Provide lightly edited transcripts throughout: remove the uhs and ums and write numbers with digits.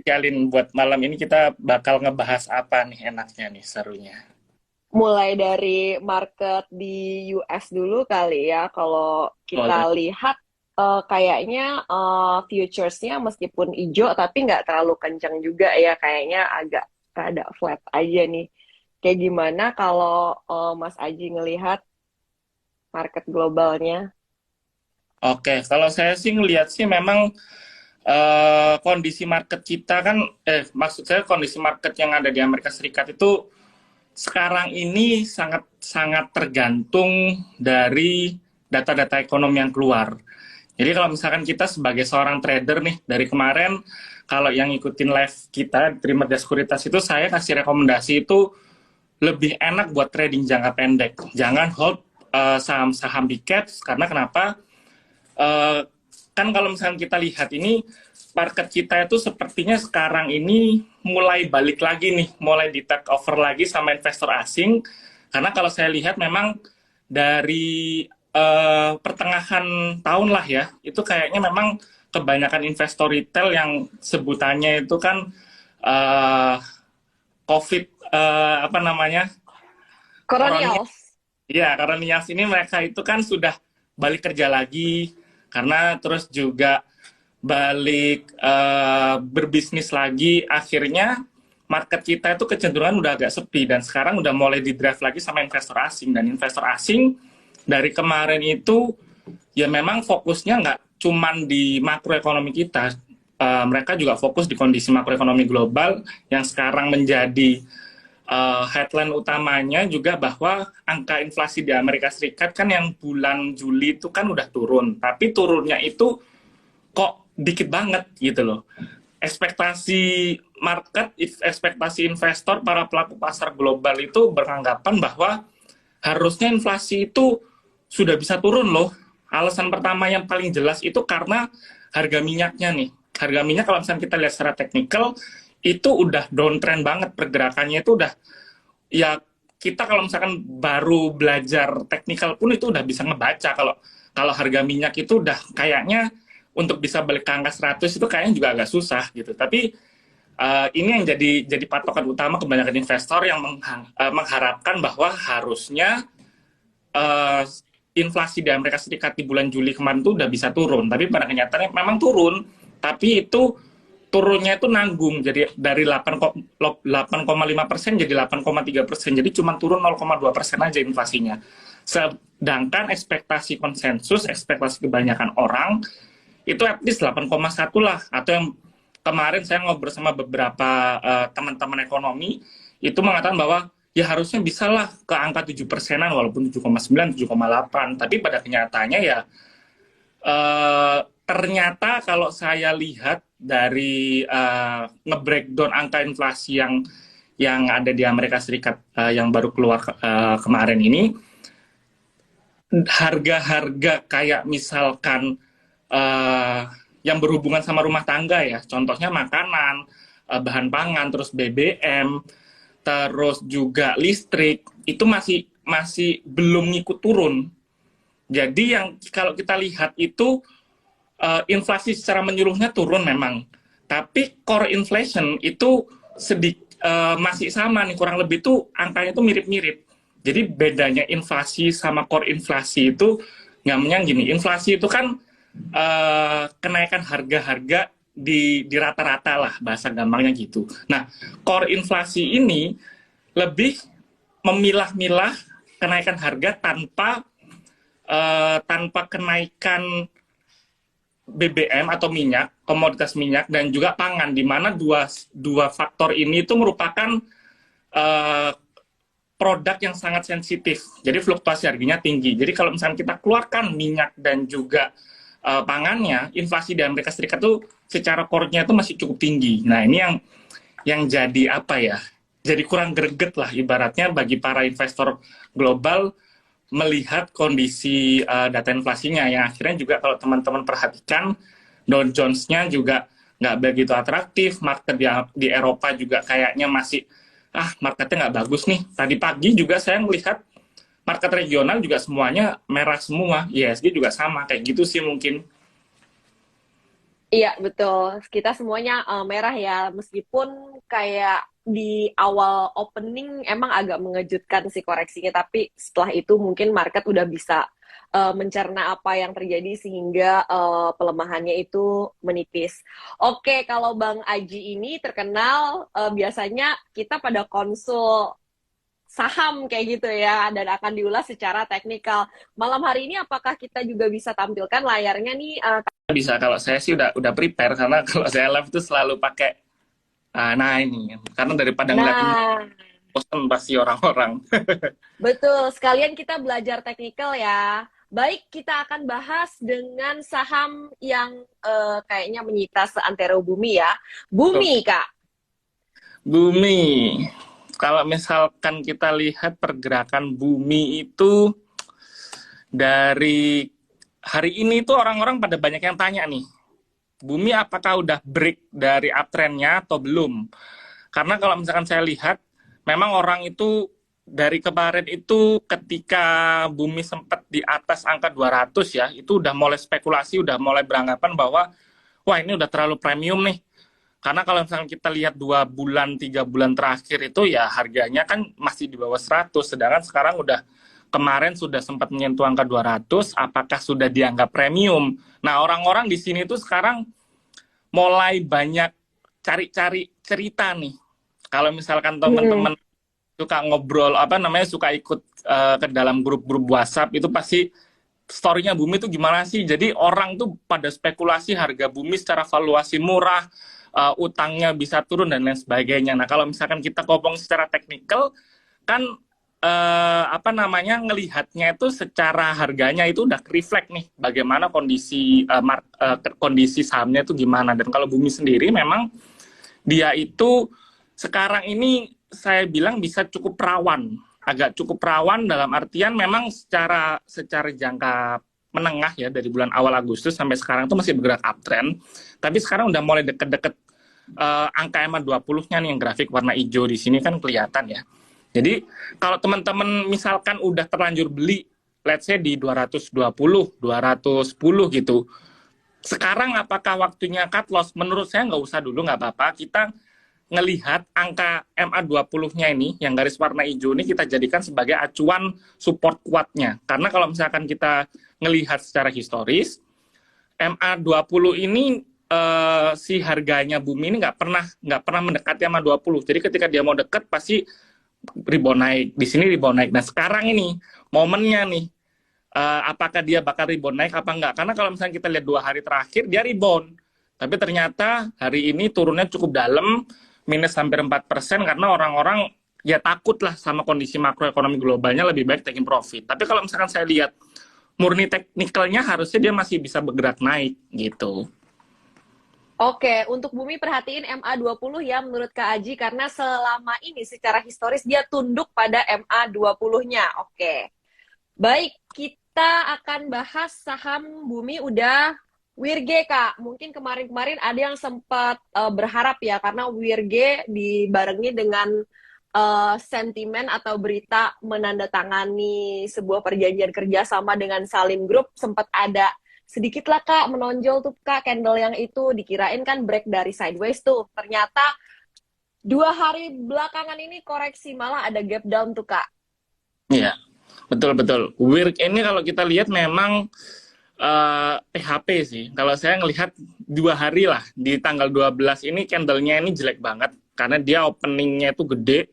Jalin buat malam ini kita bakal ngebahas apa nih enaknya nih serunya. Mulai dari market di US dulu kali ya. Kalau Boleh. kita lihat kayaknya futuresnya meskipun hijau tapi nggak terlalu kencang juga ya. Kayaknya agak rada flat aja nih. Kayak gimana kalau Mas Aji ngelihat market globalnya? Oke, kalau saya sih ngelihat sih memang kondisi market kita kan, maksud saya kondisi market yang ada di Amerika Serikat itu sekarang ini sangat sangat tergantung dari data-data ekonomi yang keluar. Jadi kalau misalkan kita sebagai seorang trader nih dari kemarin, kalau yang ngikutin live kita terima sekuritas itu saya kasih rekomendasi itu lebih enak buat trading jangka pendek. Jangan hold saham-saham big caps karena kenapa? Eh, kan kalau misalnya kita lihat ini market kita itu sepertinya sekarang ini mulai balik lagi nih, mulai di take over lagi sama investor asing. Karena kalau saya lihat memang dari pertengahan tahun lah ya, itu kayaknya memang kebanyakan investor retail yang sebutannya itu kan eh, COVID apa namanya koroni. Colonials. Iya, karena Nias ini mereka itu kan sudah balik kerja lagi, karena terus juga balik berbisnis lagi, akhirnya market kita itu kecenderungan udah agak sepi, dan sekarang udah mulai di drive lagi sama investor asing, dan investor asing dari kemarin itu ya memang fokusnya nggak cuman di makroekonomi kita, mereka juga fokus di kondisi makroekonomi global yang sekarang menjadi headline utamanya juga bahwa angka inflasi di Amerika Serikat kan yang bulan Juli itu kan udah turun, tapi turunnya itu kok dikit banget gitu loh. Ekspektasi market, ekspektasi investor, para pelaku pasar global itu beranggapan bahwa harusnya inflasi itu sudah bisa turun loh. Alasan pertama yang paling jelas itu karena harga minyaknya nih. Harga minyak kalau misalnya kita lihat secara teknikal itu udah downtrend banget, pergerakannya itu udah, ya kita kalau misalkan baru belajar teknikal pun itu udah bisa ngebaca kalau kalau harga minyak itu udah kayaknya untuk bisa balik ke angka 100 itu kayaknya juga agak susah gitu. Tapi ini yang jadi patokan utama kebanyakan investor yang mengharapkan bahwa harusnya uh, inflasi di Amerika Serikat di bulan Juli kemarin tuh udah bisa turun, tapi pada kenyataannya memang turun, tapi itu turunnya itu nanggung, jadi dari 8,5% jadi 8,3%, jadi cuma turun 0,2% aja inflasinya. Sedangkan ekspektasi konsensus, ekspektasi kebanyakan orang itu at least 8,1 lah, atau yang kemarin saya ngobrol sama beberapa teman-teman ekonomi itu mengatakan bahwa ya harusnya bisa lah ke angka 7%-an walaupun 7,9, 7,8. Tapi pada kenyataannya ya ternyata kalau saya lihat dari nge-breakdown angka inflasi yang ada di Amerika Serikat yang baru keluar kemarin ini, harga-harga kayak misalkan yang berhubungan sama rumah tangga ya, contohnya makanan, bahan pangan, terus BBM, terus juga listrik, itu masih masih belum ngikut turun. Jadi yang kalau kita lihat itu inflasi secara menyeluruhnya turun memang, tapi core inflation itu masih sama nih, kurang lebih tuh angkanya tuh mirip-mirip. Jadi bedanya inflasi sama core inflasi itu namanya gini, inflasi itu kan kenaikan harga-harga di rata-rata lah, bahasa gampangnya gitu. Nah, core inflasi ini lebih memilah-milah kenaikan harga tanpa kenaikan BBM atau minyak, komoditas minyak, dan juga pangan, di mana dua faktor ini itu merupakan uh, produk yang sangat sensitif. Jadi fluktuasi harganya tinggi. Jadi kalau misalnya kita keluarkan minyak dan juga pangannya, inflasi di Amerika Serikat tuh secara core-nya itu masih cukup tinggi. Nah, ini yang jadi apa ya? Jadi kurang greget lah ibaratnya bagi para investor global melihat kondisi data inflasinya, yang akhirnya juga kalau teman-teman perhatikan Dow Jones-nya juga nggak begitu atraktif, market di Eropa juga kayaknya masih marketnya nggak bagus nih. Tadi pagi juga saya melihat market regional juga semuanya merah semua, ISG juga sama, kayak gitu sih mungkin. Iya, betul. Kita semuanya merah ya, meskipun kayak di awal opening emang agak mengejutkan sih koreksinya, tapi setelah itu mungkin market udah bisa mencerna apa yang terjadi sehingga pelemahannya itu menipis. Oke, kalau Bang Aji ini terkenal biasanya kita pada konsul saham kayak gitu ya, dan akan diulas secara teknikal. Malam hari ini apakah kita juga bisa tampilkan layarnya nih? Bisa, kalau saya sih udah prepare, karena kalau saya live itu selalu pakai nah ini, karena daripada ngeliatin Nah, bosen pasti orang-orang. betul, sekalian kita belajar teknikal ya. Baik, kita akan bahas dengan saham yang kayaknya menyita seantero bumi ya. Bumi, Kak. Bumi, kalau misalkan kita lihat pergerakan bumi itu dari hari ini tuh orang-orang pada banyak yang tanya nih, bumi apakah udah break dari uptrendnya atau belum? Karena kalau misalkan saya lihat, memang orang itu dari kemarin itu ketika bumi sempat di atas angka 200 ya, itu udah mulai spekulasi, udah mulai beranggapan bahwa wah ini udah terlalu premium nih. Karena kalau misalnya kita lihat 2 bulan, 3 bulan terakhir itu ya harganya kan masih di bawah 100, sedangkan sekarang udah kemarin sudah sempat menyentuh angka 200, apakah sudah dianggap premium? Nah, orang-orang di sini tuh sekarang mulai banyak cari-cari cerita nih. Kalau misalkan Hmm. teman-teman suka ngobrol, apa namanya, suka ikut ke dalam grup-grup WhatsApp, itu pasti story-nya bumi itu gimana sih? Jadi orang tuh pada spekulasi harga bumi secara valuasi murah, utangnya bisa turun dan lain sebagainya. Nah, kalau misalkan kita ngomong secara teknikal, kan apa namanya, ngelihatnya itu secara harganya itu udah reflect nih bagaimana kondisi kondisi sahamnya itu gimana. Dan kalau bumi sendiri memang dia itu sekarang ini saya bilang bisa cukup rawan, agak cukup rawan dalam artian memang secara jangka menengah ya, dari bulan awal Agustus sampai sekarang itu masih bergerak uptrend, tapi sekarang udah mulai deket-deket angka EMA 20-nya nih, yang grafik warna hijau di sini kan kelihatan ya. Jadi kalau teman-teman misalkan udah terlanjur beli, let's say di 220, 210 gitu, sekarang apakah waktunya cut loss? Menurut saya nggak usah dulu, nggak apa-apa. Kita ngelihat angka MA20-nya ini, yang garis warna hijau ini, kita jadikan sebagai acuan support kuatnya. Karena kalau misalkan kita ngelihat secara historis, MA20 ini si harganya bumi ini nggak pernah mendekati MA20. Jadi ketika dia mau dekat pasti rebound naik. Di sini rebound naik. Nah sekarang ini momennya nih, apakah dia bakal rebound naik apa enggak? Karena kalau misalnya kita lihat 2 hari terakhir dia rebound, tapi ternyata hari ini turunnya cukup dalam, minus hampir 4%, karena orang-orang ya takut lah sama kondisi makroekonomi globalnya, lebih baik taking profit. Tapi kalau misalkan saya lihat murni teknikalnya, harusnya dia masih bisa bergerak naik gitu. Oke, untuk bumi perhatiin MA20 ya menurut Kak Aji, karena selama ini secara historis dia tunduk pada MA20-nya. Oke. Baik, kita akan bahas saham bumi udah WIRG, Kak. Mungkin kemarin-kemarin ada yang sempat berharap ya, karena WIRG dibarengi dengan sentimen atau berita menandatangani sebuah perjanjian kerjasama dengan Salim Group, sempat ada sedikit lah Kak menonjol tuh Kak candle yang itu, dikirain kan break dari sideways tuh. Ternyata 2 hari belakangan ini koreksi, malah ada gap down tuh Kak. Iya, betul-betul. Work ini kalau kita lihat memang PHP sih. Kalau saya ngelihat 2 hari lah, di tanggal 12 ini candlenya ini jelek banget. Karena dia openingnya itu gede.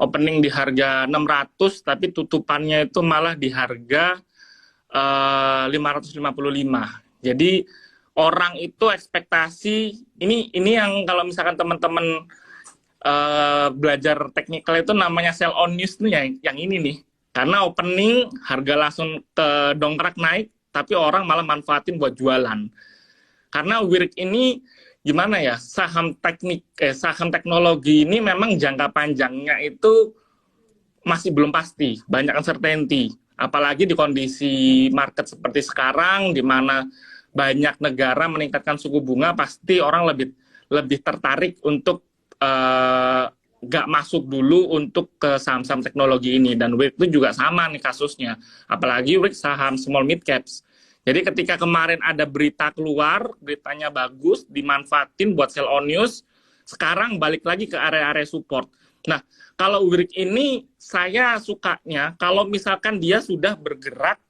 Opening di harga 600, tapi tutupannya itu malah di harga 555. Jadi orang itu ekspektasi, ini yang kalau misalkan teman-teman belajar teknikal itu namanya sell on news nih, yang ini nih. Karena opening harga langsung dongkrak naik, tapi orang malah manfaatin buat jualan. Karena WIRK ini gimana ya, saham teknologi ini memang jangka panjangnya itu masih belum pasti, banyak uncertainty. Apalagi di kondisi market seperti sekarang, di mana banyak negara meningkatkan suku bunga, pasti orang lebih lebih tertarik untuk nggak masuk dulu untuk ke saham-saham teknologi ini. Dan WIRK itu juga sama nih kasusnya. Apalagi WIRK saham small mid caps. Jadi ketika kemarin ada berita keluar, beritanya bagus, dimanfaatin buat sell on news, sekarang balik lagi ke area-area support. Nah, kalau Wirik ini saya sukanya kalau misalkan dia sudah bergerak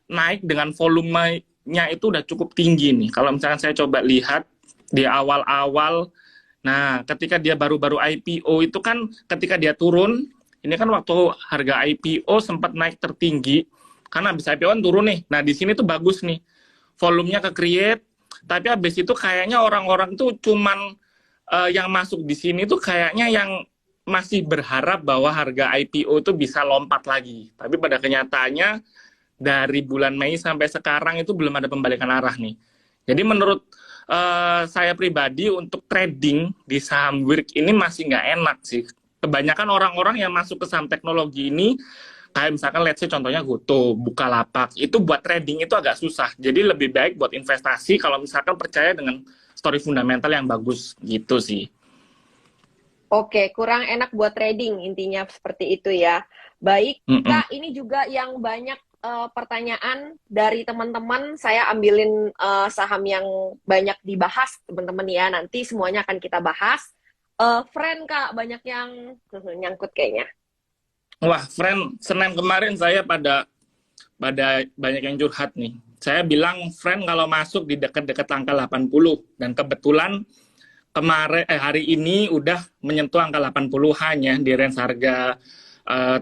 naik dengan volumenya itu udah cukup tinggi nih. Kalau misalkan saya coba lihat di awal-awal, nah ketika dia baru-baru IPO itu kan ketika dia turun, ini kan waktu harga IPO sempat naik tertinggi, karena habis IPO kan turun nih. Nah di sini tuh bagus nih, volumenya ke create, tapi habis itu kayaknya orang-orang tuh cuman yang masuk di sini tuh kayaknya yang masih berharap bahwa harga IPO itu bisa lompat lagi. Tapi pada kenyataannya dari bulan Mei sampai sekarang itu belum ada pembalikan arah nih. Jadi menurut saya pribadi untuk trading di saham Wirik ini masih nggak enak sih. Kebanyakan orang-orang yang masuk ke saham teknologi ini, kayak misalkan let's say contohnya Goto, Bukalapak, itu buat trading itu agak susah. Jadi lebih baik buat investasi kalau misalkan percaya dengan story fundamental yang bagus gitu sih. Oke, kurang enak buat trading intinya seperti itu ya. Baik, Kak, ini juga yang banyak pertanyaan dari teman-teman. Saya ambilin saham yang banyak dibahas, teman-teman ya. Nanti semuanya akan kita bahas. Friend, Kak, banyak yang nyangkut kayaknya. Wah, friend, Senin kemarin saya pada banyak yang curhat nih. Saya bilang, friend kalau masuk di dekat-dekat angka 80, dan kebetulan kemarin hari ini udah menyentuh angka 80-an ya, di range harga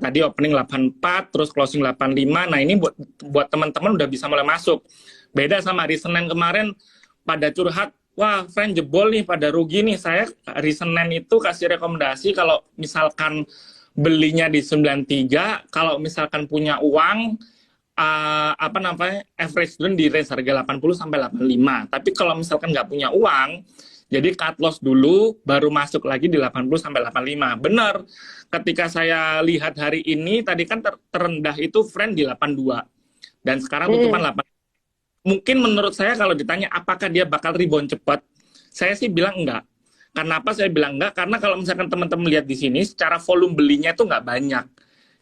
tadi opening 84, terus closing 85. Nah ini buat teman-teman udah bisa mulai masuk. Beda sama hari Senin kemarin pada curhat, wah friend jebol nih, pada rugi nih. Saya hari Senin itu kasih rekomendasi kalau misalkan belinya di 93, kalau misalkan punya uang average down di range harga 80 sampai 85. Tapi kalau misalkan nggak punya uang, jadi cut loss dulu, baru masuk lagi di 80 sampai 85. Benar, ketika saya lihat hari ini, tadi kan terendah itu friend di 82. Dan sekarang tutupan 8. Mungkin menurut saya kalau ditanya apakah dia bakal rebound cepat, saya sih bilang enggak. Kenapa saya bilang enggak? Karena kalau misalkan teman-teman lihat di sini, secara volume belinya itu nggak banyak.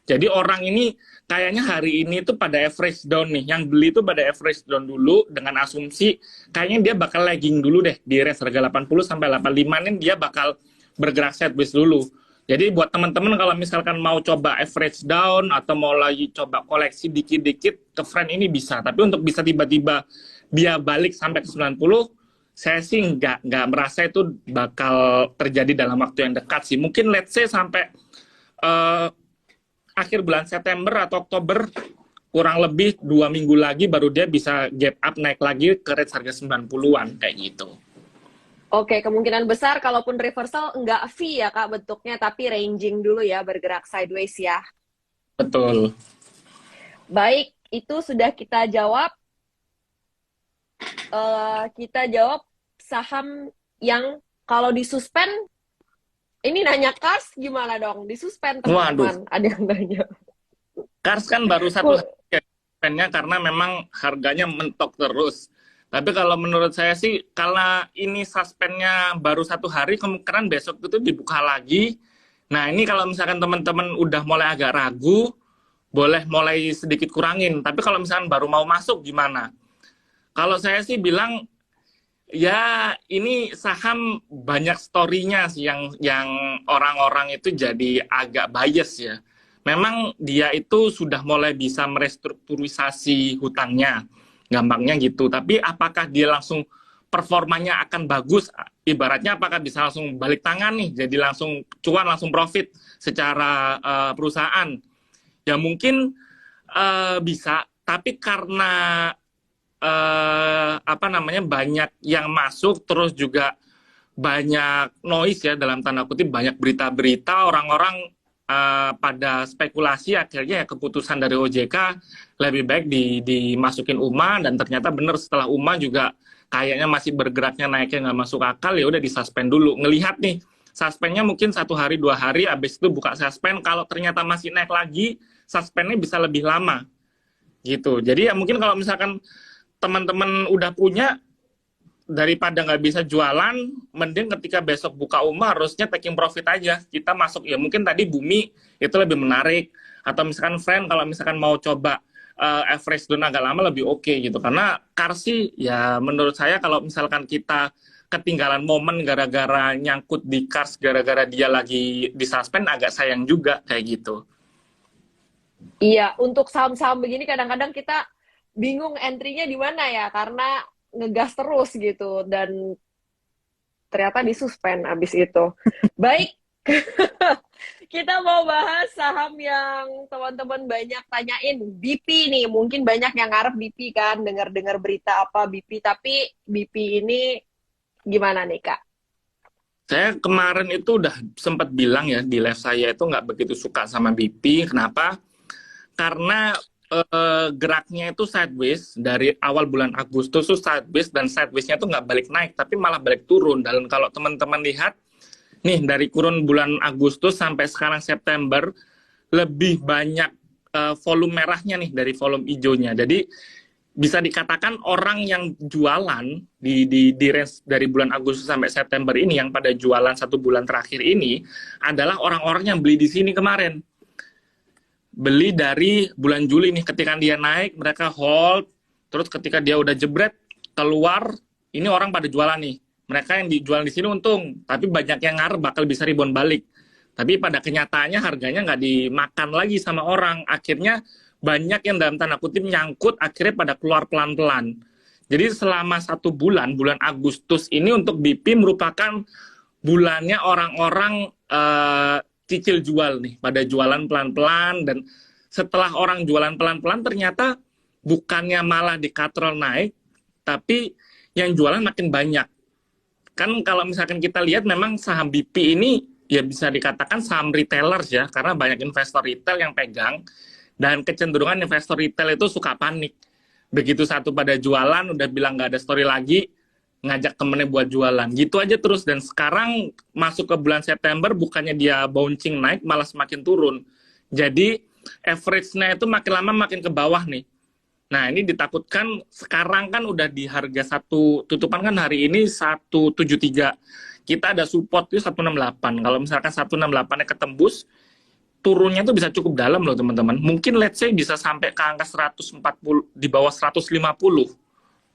Jadi orang ini kayaknya hari ini tuh pada average down nih. Yang beli tuh pada average down dulu dengan asumsi kayaknya dia bakal lagging dulu deh di range harga 80 sampai 85 nih, dia bakal bergerak sideways dulu. Jadi buat teman-teman kalau misalkan mau coba average down atau mau lagi coba koleksi dikit-dikit ke friend ini bisa. Tapi untuk bisa tiba-tiba dia balik sampai ke 90, saya sih nggak merasa itu bakal terjadi dalam waktu yang dekat sih. Mungkin let's say sampai akhir bulan September atau Oktober, kurang lebih 2 minggu lagi baru dia bisa gap up naik lagi ke range harga 90-an kayak gitu. Oke, kemungkinan besar kalaupun reversal nggak V ya Kak bentuknya, tapi ranging dulu ya, bergerak sideways ya. Betul. Baik, itu sudah kita jawab. Kita jawab saham yang kalau disuspend. Ini nanya Kars gimana dong? Disuspend teman-teman. Ada yang nanya. Kars kan baru satu hari suspennya karena memang harganya mentok terus. Tapi kalau menurut saya sih, karena ini suspendnya baru 1 hari, kemungkinan besok itu dibuka lagi. Nah ini kalau misalkan teman-teman udah mulai agak ragu, boleh mulai sedikit kurangin. Tapi kalau misalkan baru mau masuk gimana? Kalau saya sih bilang, ya ini saham banyak story-nya sih yang orang-orang itu jadi agak bias ya. Memang dia itu sudah mulai bisa merestrukturisasi hutangnya, gampangnya gitu. Tapi apakah dia langsung performanya akan bagus? Ibaratnya apakah bisa langsung balik tangan nih, jadi langsung cuan, langsung profit secara perusahaan? Ya mungkin bisa, tapi karena banyak yang masuk, terus juga banyak noise ya, dalam tanda kutip banyak berita-berita, orang-orang pada spekulasi, akhirnya ya keputusan dari OJK lebih baik dimasukin UMA, dan ternyata benar setelah UMA juga kayaknya masih bergeraknya naiknya nggak masuk akal, ya udah disuspend dulu. Ngelihat nih suspendnya mungkin 1 hari 2 hari, abis itu buka suspend, kalau ternyata masih naik lagi, suspendnya bisa lebih lama gitu. Jadi ya mungkin kalau misalkan teman-teman udah punya, daripada nggak bisa jualan, mending ketika besok buka UMA harusnya taking profit aja. Kita masuk ya mungkin tadi Bumi itu lebih menarik, atau misalkan friend kalau misalkan mau coba average down agak lama lebih oke gitu. Karena car sih ya menurut saya kalau misalkan kita ketinggalan momen gara-gara nyangkut di cars gara-gara dia lagi disuspend agak sayang juga kayak gitu. Iya, untuk saham-saham begini kadang-kadang kita bingung entry-nya di mana ya, karena ngegas terus gitu dan ternyata disuspend abis itu. Baik, kita mau bahas saham yang teman-teman banyak tanyain, BP nih. Mungkin banyak yang ngarep BP kan, dengar-dengar berita apa BP, tapi BP ini gimana nih Kak? Saya kemarin itu udah sempat bilang ya di live saya itu nggak begitu suka sama BP. Kenapa? Karena geraknya itu sideways dari awal bulan Agustus tuh sideways dan sidewaysnya tuh nggak balik naik tapi malah balik turun. Dan kalau teman-teman lihat nih dari kurun bulan Agustus sampai sekarang September lebih banyak volume merahnya nih dari volume hijaunya. Jadi bisa dikatakan orang yang jualan di range dari bulan Agustus sampai September ini yang pada jualan 1 bulan terakhir ini adalah orang-orang yang beli di sini kemarin. Beli dari bulan Juli nih, ketika dia naik mereka hold, terus ketika dia udah jebret keluar, ini orang pada jualan nih. Mereka yang dijual di sini untung, tapi banyak yang ngarep bakal bisa rebound balik. Tapi pada kenyataannya harganya nggak dimakan lagi sama orang. Akhirnya banyak yang dalam tanda kutip nyangkut, akhirnya pada keluar pelan-pelan. Jadi selama 1 bulan, bulan Agustus ini untuk BP merupakan bulannya orang-orang cicil jual nih, pada jualan pelan-pelan. Dan setelah orang jualan pelan-pelan ternyata bukannya malah dikatrol naik, tapi yang jualan makin banyak. Kan kalau misalkan kita lihat memang saham BP ini ya bisa dikatakan saham retailers ya, karena banyak investor retail yang pegang, dan kecenderungan investor retail itu suka panik. Begitu satu pada jualan, udah bilang nggak ada story lagi, ngajak temennya buat jualan. Gitu aja terus. Dan sekarang masuk ke bulan September, bukannya dia bouncing naik, malah semakin turun. Jadi average-nya itu makin lama makin ke bawah nih. Nah ini ditakutkan sekarang kan udah di harga tutupan kan hari ini 173. Kita ada support itu 168. Kalau misalkan 168-nya ketembus, turunnya itu bisa cukup dalam loh teman-teman. Mungkin let's say bisa sampai ke angka 140, di bawah 150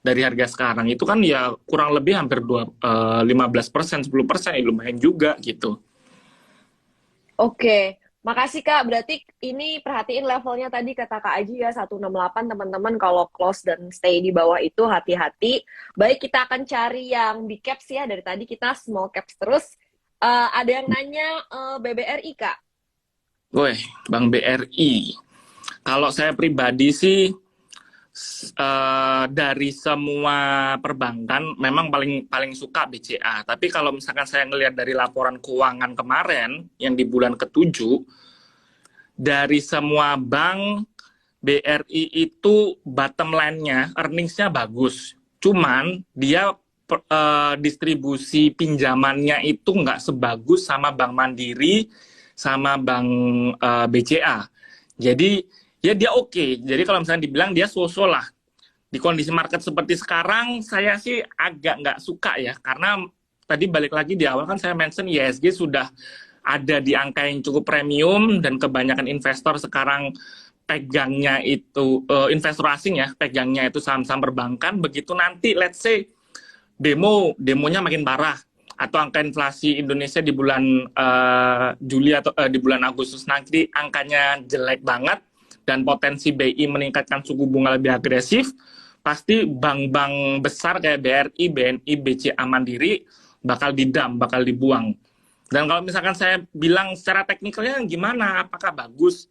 dari harga sekarang. Itu kan ya kurang lebih hampir 15%, 10%, ya lumayan juga gitu. Oke, makasih Kak. Berarti ini perhatiin levelnya tadi kata Kak Aji ya, 168 teman-teman. Kalau close dan stay di bawah itu hati-hati. Baik, kita akan cari yang big caps ya. Dari tadi kita small caps terus. Ada yang nanya BBRI Kak. Woi, Bang BRI. Kalau saya pribadi sih dari semua perbankan memang paling suka BCA. Tapi kalau misalkan saya ngelihat dari laporan keuangan kemarin yang di bulan ke-7, dari semua bank BRI itu bottom line-nya, earnings-nya bagus. Cuman dia distribusi pinjamannya itu nggak sebagus sama Bank Mandiri sama Bank BCA. Jadi ya dia oke. Jadi kalau misalnya dibilang dia so-so lah. Di kondisi market seperti sekarang, saya sih agak nggak suka ya. Karena tadi balik lagi di awal kan saya mention ISG sudah ada di angka yang cukup premium dan kebanyakan investor sekarang pegangnya itu, investor asing ya, pegangnya itu saham-saham perbankan. Begitu nanti let's say demonya makin parah. Atau angka inflasi Indonesia di bulan Juli atau di bulan Agustus nanti angkanya jelek banget, dan potensi BI meningkatkan suku bunga lebih agresif, pasti bank-bank besar kayak BRI, BNI, BCA Mandiri bakal bakal dibuang. Dan kalau misalkan saya bilang secara teknikalnya gimana, apakah bagus?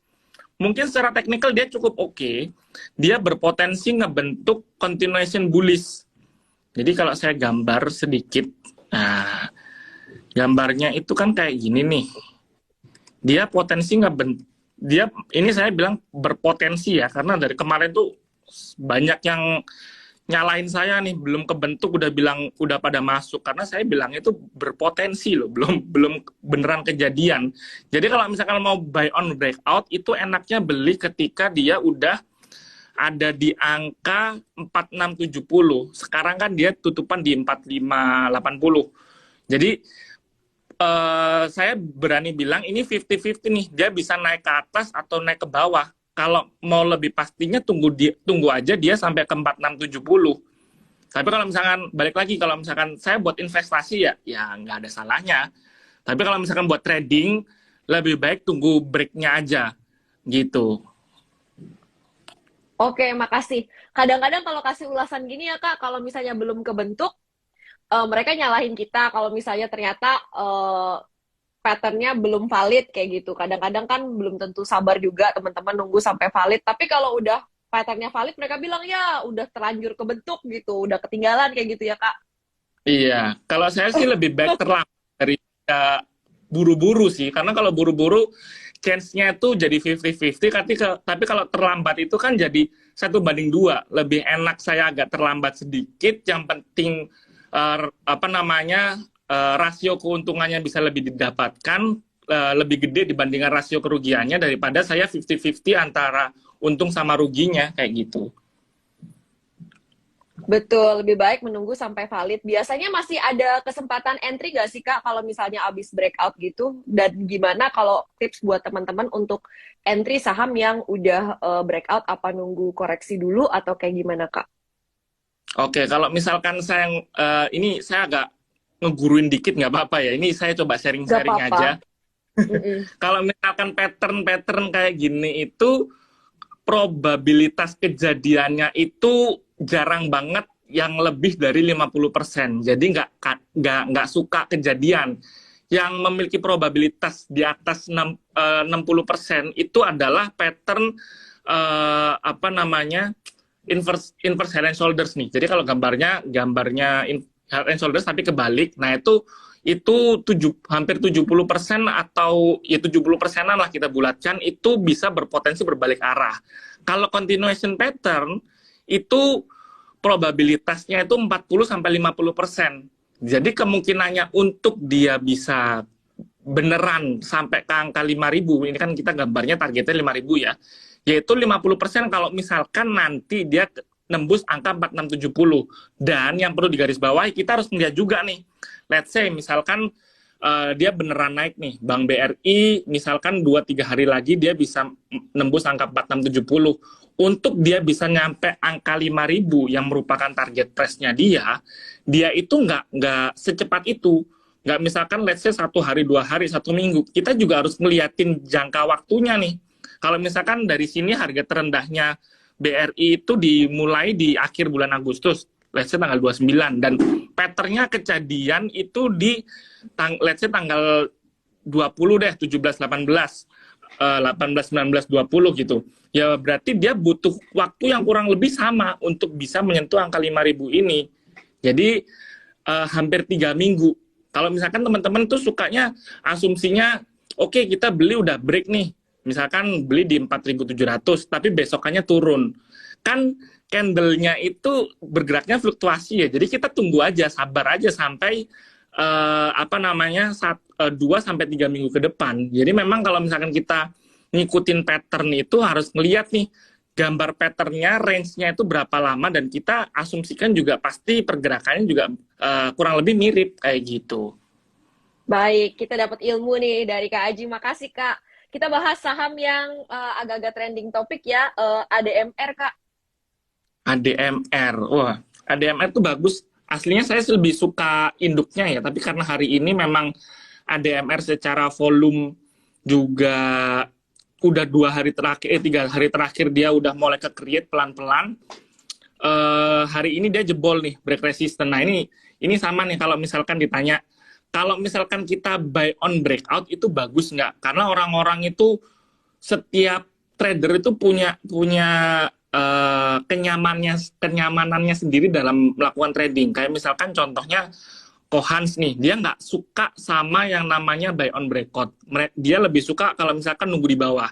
Mungkin secara teknikal dia cukup oke. Dia berpotensi ngebentuk continuation bullish. Jadi kalau saya gambar sedikit, nah gambarnya itu kan kayak gini nih. Dia potensi dia ini saya bilang berpotensi ya, karena dari kemarin tuh banyak yang nyalain saya nih, belum kebentuk udah bilang udah pada masuk, karena saya bilang itu berpotensi loh, belum beneran kejadian. Jadi kalau misalkan mau buy on breakout itu enaknya beli ketika dia udah ada di angka 4670. Sekarang kan dia tutupan di 4580. Jadi saya berani bilang ini 50-50 nih, dia bisa naik ke atas atau naik ke bawah. kalau mau lebih pastinya tunggu aja dia sampai ke 4670. Tapi kalau misalkan balik lagi, kalau misalkan saya buat investasi ya nggak ada salahnya. Tapi kalau misalkan buat trading, lebih baik tunggu breaknya aja gitu. Oke, makasih. Kadang-kadang kalau kasih ulasan gini ya Kak, kalau misalnya belum kebentuk, mereka nyalahin kita kalau misalnya ternyata patternnya belum valid kayak gitu. Kadang-kadang kan belum tentu sabar juga teman-teman nunggu sampai valid. Tapi kalau udah patternnya valid, mereka bilang ya udah terlanjur kebentuk gitu, udah ketinggalan kayak gitu ya Kak. Iya, kalau saya sih lebih baik terlambat dari buru-buru sih, karena kalau buru-buru chance-nya itu jadi 50-50, tapi kalau terlambat itu kan jadi 1:2. Lebih enak saya agak terlambat sedikit, yang penting rasio keuntungannya bisa lebih didapatkan, lebih gede dibandingkan rasio kerugiannya daripada saya 50-50 antara untung sama ruginya kayak gitu. Betul, lebih baik menunggu sampai valid. Biasanya masih ada kesempatan entry nggak sih Kak kalau misalnya habis breakout gitu? Dan gimana kalau tips buat teman-teman untuk entry saham yang udah breakout, apa nunggu koreksi dulu atau kayak gimana Kak? Oke, kalau misalkan ini saya agak ngeguruin dikit nggak apa-apa ya. Ini saya coba Gak sharing-sharing apa-apa. aja. Kalau misalkan pattern-pattern kayak gini itu probabilitas kejadiannya itu jarang banget yang lebih dari 50%. Jadi nggak suka kejadian. Yang memiliki probabilitas di atas 60% itu adalah pattern inverse head and shoulders nih. Jadi kalau gambarnya head and shoulders tapi kebalik. Nah, itu hampir 70% atau ya 70%-an lah kita bulatkan, itu bisa berpotensi berbalik arah. Kalau continuation pattern itu probabilitasnya itu 40-50%. Jadi kemungkinannya untuk dia bisa beneran sampai ke angka 5.000, ini kan kita gambarnya targetnya 5.000 ya, yaitu 50% kalau misalkan nanti dia nembus angka 4670. Dan yang perlu digarisbawahi, kita harus melihat juga nih, let's say misalkan dia beneran naik nih, Bank BRI misalkan 2-3 hari lagi dia bisa nembus angka 4670. Untuk dia bisa nyampe angka 5.000 yang merupakan target price-nya dia itu nggak secepat itu. Nggak misalkan let's say 1 hari, 2 hari, 1 minggu. Kita juga harus ngeliatin jangka waktunya nih. Kalau misalkan dari sini harga terendahnya BRI itu dimulai di akhir bulan Agustus, let's say tanggal 29, dan patternnya kejadian itu di let's say tanggal 20 deh, 17, 18, 18, 19, 20 gitu. Ya berarti dia butuh waktu yang kurang lebih sama untuk bisa menyentuh angka 5.000 ini. Jadi hampir 3 minggu. Kalau misalkan teman-teman tuh sukanya asumsinya, oke, kita beli udah break nih. Misalkan beli di 4.700, tapi besokannya turun. Kan candle-nya itu bergeraknya fluktuasi ya. Jadi kita tunggu aja, sabar aja sampai 2-3 minggu ke depan. Jadi memang kalau misalkan kita ngikutin pattern itu harus ngeliat nih gambar patternnya, range-nya itu berapa lama, dan kita asumsikan juga pasti pergerakannya juga kurang lebih mirip kayak gitu. Baik, kita dapat ilmu nih dari Kak Aji. Makasih Kak. Kita bahas saham yang agak-agak trending topik ya, ADMR Kak. ADMR, wah ADMR tuh bagus. Aslinya saya lebih suka induknya ya, tapi karena hari ini memang ADMR secara volume juga udah 3 hari terakhir dia udah mulai ke-create pelan-pelan. Hari ini dia jebol nih, break resistance. Nah ini sama nih, kalau misalkan ditanya, kalau misalkan kita buy on breakout itu bagus nggak? Karena orang-orang itu, setiap trader itu punya kenyamanannya sendiri dalam melakukan trading. Kayak misalkan contohnya Kohans nih, dia nggak suka sama yang namanya buy on breakout. Dia lebih suka kalau misalkan nunggu di bawah.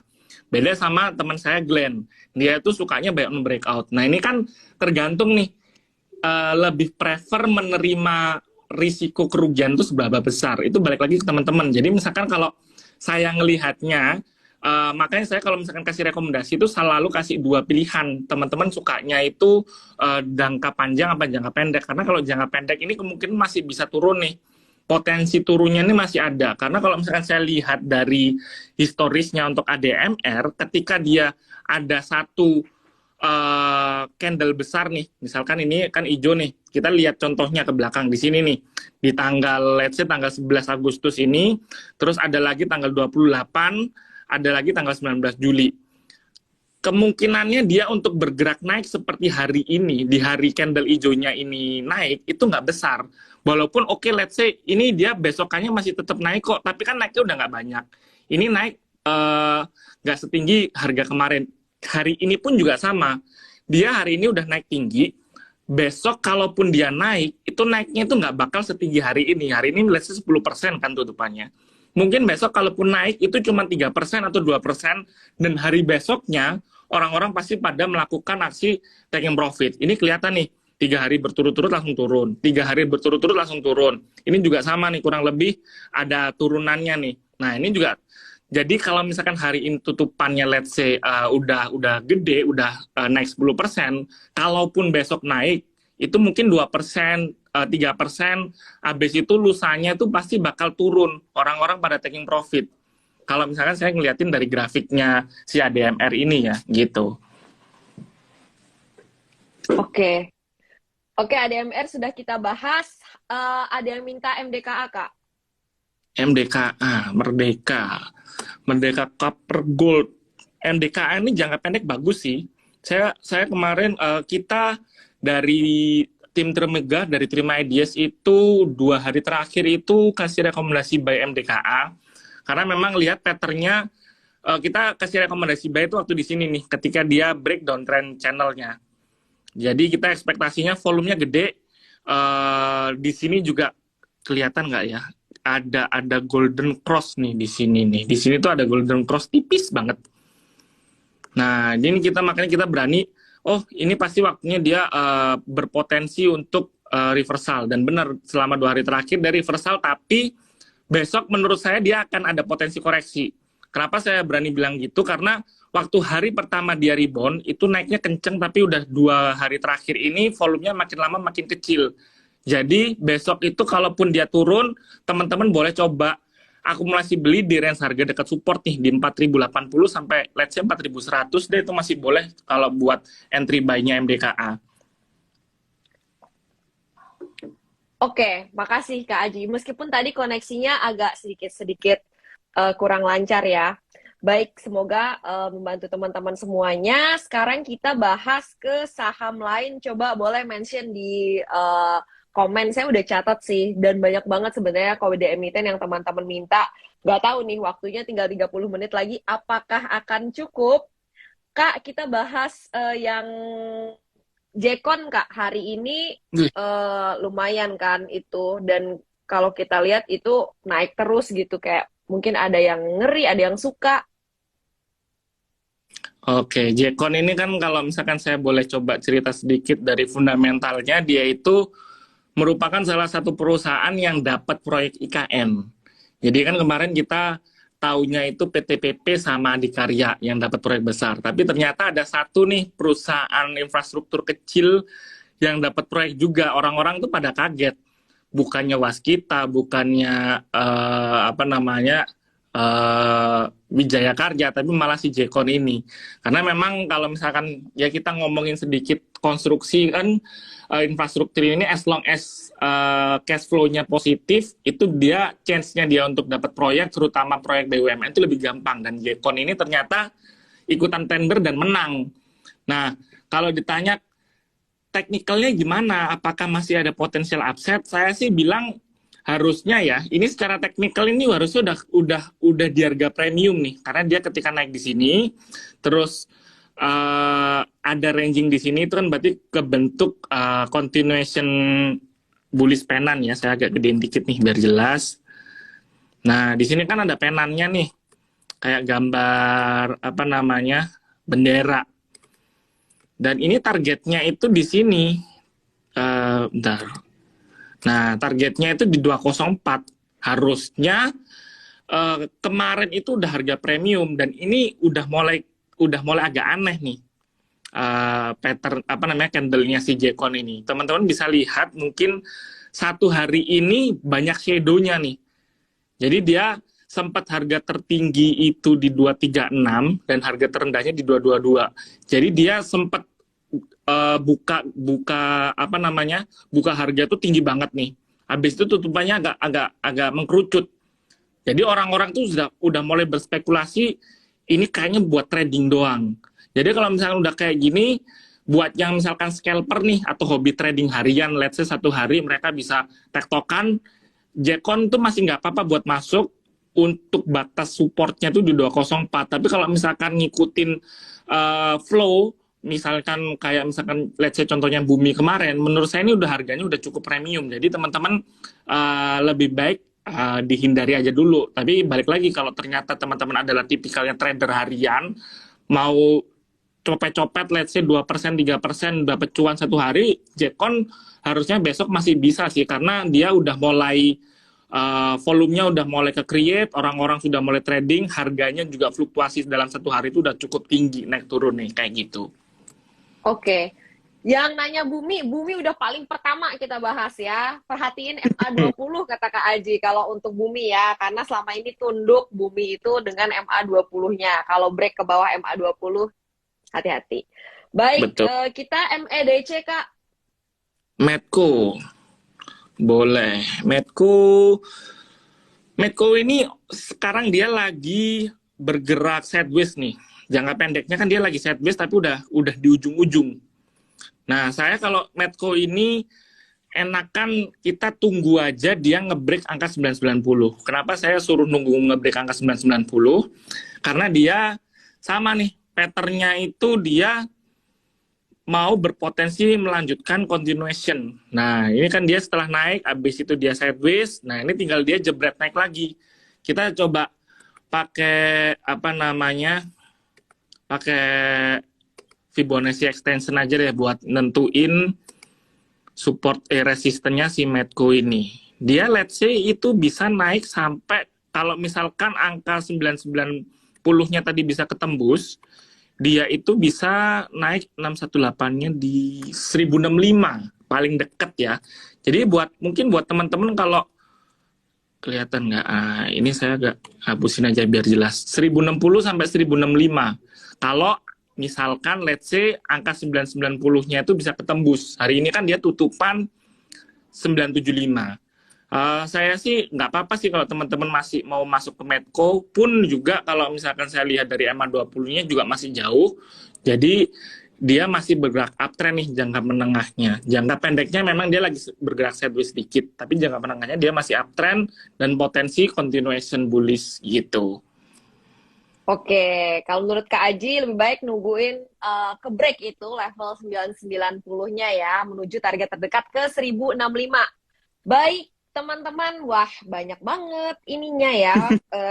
Beda sama teman saya Glenn, dia itu sukanya buy on breakout. Nah ini kan tergantung nih, lebih prefer menerima risiko kerugian itu seberapa besar. Itu balik lagi ke teman-teman. Jadi misalkan kalau saya ngelihatnya, makanya saya kalau misalkan kasih rekomendasi itu selalu kasih 2 pilihan. Teman-teman sukanya itu jangka panjang apa jangka pendek. Karena kalau jangka pendek ini kemungkinan masih bisa turun nih. potensi turunnya ini masih ada. Karena kalau misalkan saya lihat dari historisnya untuk ADMR, ketika dia ada satu candle besar nih, misalkan ini kan hijau nih, kita lihat contohnya ke belakang di sini nih, di tanggal, let's say tanggal 11 Agustus ini, terus ada lagi tanggal 28, ada lagi tanggal 19 Juli. Kemungkinannya dia untuk bergerak naik seperti hari ini, di hari candle hijaunya ini naik, itu nggak besar. Walaupun oke, let's say ini dia besokannya masih tetap naik kok, tapi kan naiknya udah nggak banyak. Ini naik nggak setinggi harga kemarin. Hari ini pun juga sama. Dia hari ini udah naik tinggi, besok kalaupun dia naik, itu naiknya itu nggak bakal setinggi hari ini. Hari ini let's say 10% kan tutupannya. Mungkin besok kalaupun naik itu cuma 3% atau 2%, dan hari besoknya orang-orang pasti pada melakukan aksi taking profit. Ini kelihatan nih, 3 hari berturut-turut langsung turun, 3 hari berturut-turut langsung turun. Ini juga sama nih, kurang lebih ada turunannya nih. Nah ini juga, jadi kalau misalkan hari ini tutupannya let's say udah gede, udah naik 10%, kalaupun besok naik, itu mungkin 2%, 3%, habis itu lusanya itu pasti bakal turun, orang-orang pada taking profit. Kalau misalkan saya ngeliatin dari grafiknya si ADMR ini ya, gitu. Oke. Oke, ADMR sudah kita bahas. Ada yang minta MDKA, Kak? MDKA, Merdeka Copper Gold. MDKA ini jangka pendek bagus sih. Saya kemarin kita dari tim Trimegah, dari Trima Ideas itu 2 hari terakhir itu kasih rekomendasi buy MDKA. Karena memang lihat patternnya, kita kasih rekomendasi buy itu waktu di sini nih, ketika dia breakdown trend channelnya. Jadi kita ekspektasinya volumenya gede. Di sini juga kelihatan nggak ya? Ada golden cross nih di sini nih. Di sini tuh ada golden cross tipis banget. Nah, ini makanya kita berani. Oh, ini pasti waktunya dia berpotensi untuk reversal. Dan benar, selama 2 hari terakhir dia reversal, tapi besok menurut saya dia akan ada potensi koreksi. Kenapa saya berani bilang gitu? Karena waktu hari pertama dia rebound, itu naiknya kenceng, tapi udah 2 hari terakhir ini volumenya makin lama makin kecil. Jadi besok itu kalaupun dia turun, teman-teman boleh coba akumulasi beli di range harga dekat support nih, di 4.080 sampai let's say 4.100 deh, itu masih boleh kalau buat entry buy-nya MDKA. Oke, makasih Kak Aji. Meskipun tadi koneksinya agak sedikit-sedikit kurang lancar ya. Baik, semoga membantu teman-teman semuanya. Sekarang kita bahas ke saham lain. Coba boleh mention di komen. Saya udah catat sih, dan banyak banget sebenarnya kode emiten yang teman-teman minta. Nggak tahu nih, waktunya tinggal 30 menit lagi. Apakah akan cukup? Kak, kita bahas yang Jekon, Kak. Hari ini lumayan kan itu. Dan kalau kita lihat itu naik terus gitu. Kayak mungkin ada yang ngeri, ada yang suka. Oke, Jekon ini kan kalau misalkan saya boleh coba cerita sedikit dari fundamentalnya, dia itu merupakan salah satu perusahaan yang dapat proyek IKN. Jadi kan kemarin kita taunya itu PTPP sama Adikarya yang dapat proyek besar. Tapi ternyata ada satu nih perusahaan infrastruktur kecil yang dapat proyek juga. Orang-orang tuh pada kaget. Bukannya Waskita, bukannya Wijaya Karya, tapi malah si Jekon ini. Karena memang kalau misalkan ya kita ngomongin sedikit konstruksi kan, infrastruktur ini as long as cash flow-nya positif, itu dia chance-nya dia untuk dapat proyek, terutama proyek BUMN itu lebih gampang. Dan Jekon ini ternyata ikutan tender dan menang. Nah, kalau ditanya teknikalnya gimana, apakah masih ada potensial upside, saya sih bilang harusnya ya, ini secara teknikal ini harusnya udah di harga premium nih, karena dia ketika naik di sini, terus ada ranging di sini, itu kan berarti kebentuk continuation bullish penan ya. Saya agak gedein dikit nih biar jelas. Nah, di sini kan ada penannya nih, kayak gambar bendera. Dan ini targetnya itu di sini, bentar. Nah, targetnya itu di 204. Harusnya kemarin itu udah harga premium, dan ini udah mulai agak aneh nih. Pattern candle-nya si Jekon ini. Teman-teman bisa lihat mungkin satu hari ini banyak shadow-nya nih. Jadi dia sempat harga tertinggi itu di 236 dan harga terendahnya di 222. Jadi dia sempat buka buka apa namanya? Buka harga tuh tinggi banget nih. Habis itu tutupannya agak mengkerucut. Jadi orang-orang tuh udah mulai berspekulasi ini kayaknya buat trading doang. Jadi kalau misalnya udah kayak gini, buat yang misalkan scalper nih atau hobi trading harian, let's say satu hari mereka bisa tektokan, Jekon tuh masih nggak apa-apa buat masuk untuk batas supportnya tuh di 204. Tapi kalau misalkan ngikutin flow, misalkan kayak misalkan let's say contohnya Bumi kemarin, menurut saya ini udah harganya udah cukup premium. Jadi teman-teman lebih baik dihindari aja dulu. Tapi balik lagi kalau ternyata teman-teman adalah tipikalnya trader harian, mau copet-copet let's say 2%, 3% dapat cuan satu hari, Jekon harusnya besok masih bisa sih karena dia udah mulai volumenya udah mulai ke create, orang-orang sudah mulai trading, harganya juga fluktuasi dalam satu hari itu udah cukup tinggi naik turun nih kayak gitu. Oke. Yang nanya Bumi, Bumi udah paling pertama kita bahas ya. Perhatiin MA20 kata Kak Aji kalau untuk Bumi ya, karena selama ini tunduk Bumi itu dengan MA20-nya. Kalau break ke bawah MA20, hati-hati. Baik, Betul. kita MEDC Kak. Medco. Boleh. Medco ini sekarang dia lagi bergerak sideways nih. Jangka pendeknya kan dia lagi sideways tapi udah di ujung-ujung. Nah, saya kalau Medco ini enakan kita tunggu aja dia ngebreak angka 990. Kenapa saya suruh nunggu ngebreak angka 990? Karena dia sama nih, patternnya itu dia mau berpotensi melanjutkan continuation. Nah, ini kan dia setelah naik, habis itu dia sideways. Nah, ini tinggal dia jebret naik lagi. Kita coba pakai apa namanya? Pakai Fibonacci extension aja deh buat nentuin support resistennya si Medco ini. Dia let's say itu bisa naik sampai kalau misalkan angka 990-nya tadi bisa ketembus, dia itu bisa naik 618-nya di 1065 paling deket ya. Jadi mungkin buat teman-teman kalau kelihatan nggak? Ini saya agak hapusin aja biar jelas. 1060 sampai 1065. Kalau misalkan let's say angka 990-nya itu bisa ketembus. Hari ini kan dia tutupan 975. Saya sih nggak apa-apa sih kalau teman-teman masih mau masuk ke Medco, pun juga kalau misalkan saya lihat dari MA20-nya juga masih jauh. Jadi dia masih bergerak uptrend nih jangka menengahnya. Jangka pendeknya memang dia lagi bergerak sideways sedikit, tapi jangka menengahnya dia masih uptrend dan potensi continuation bullish gitu. Oke, kalau menurut Kak Aji lebih baik nungguin ke break itu level 990-nya ya, menuju target terdekat ke 1065. Baik, teman-teman, wah banyak banget ininya ya,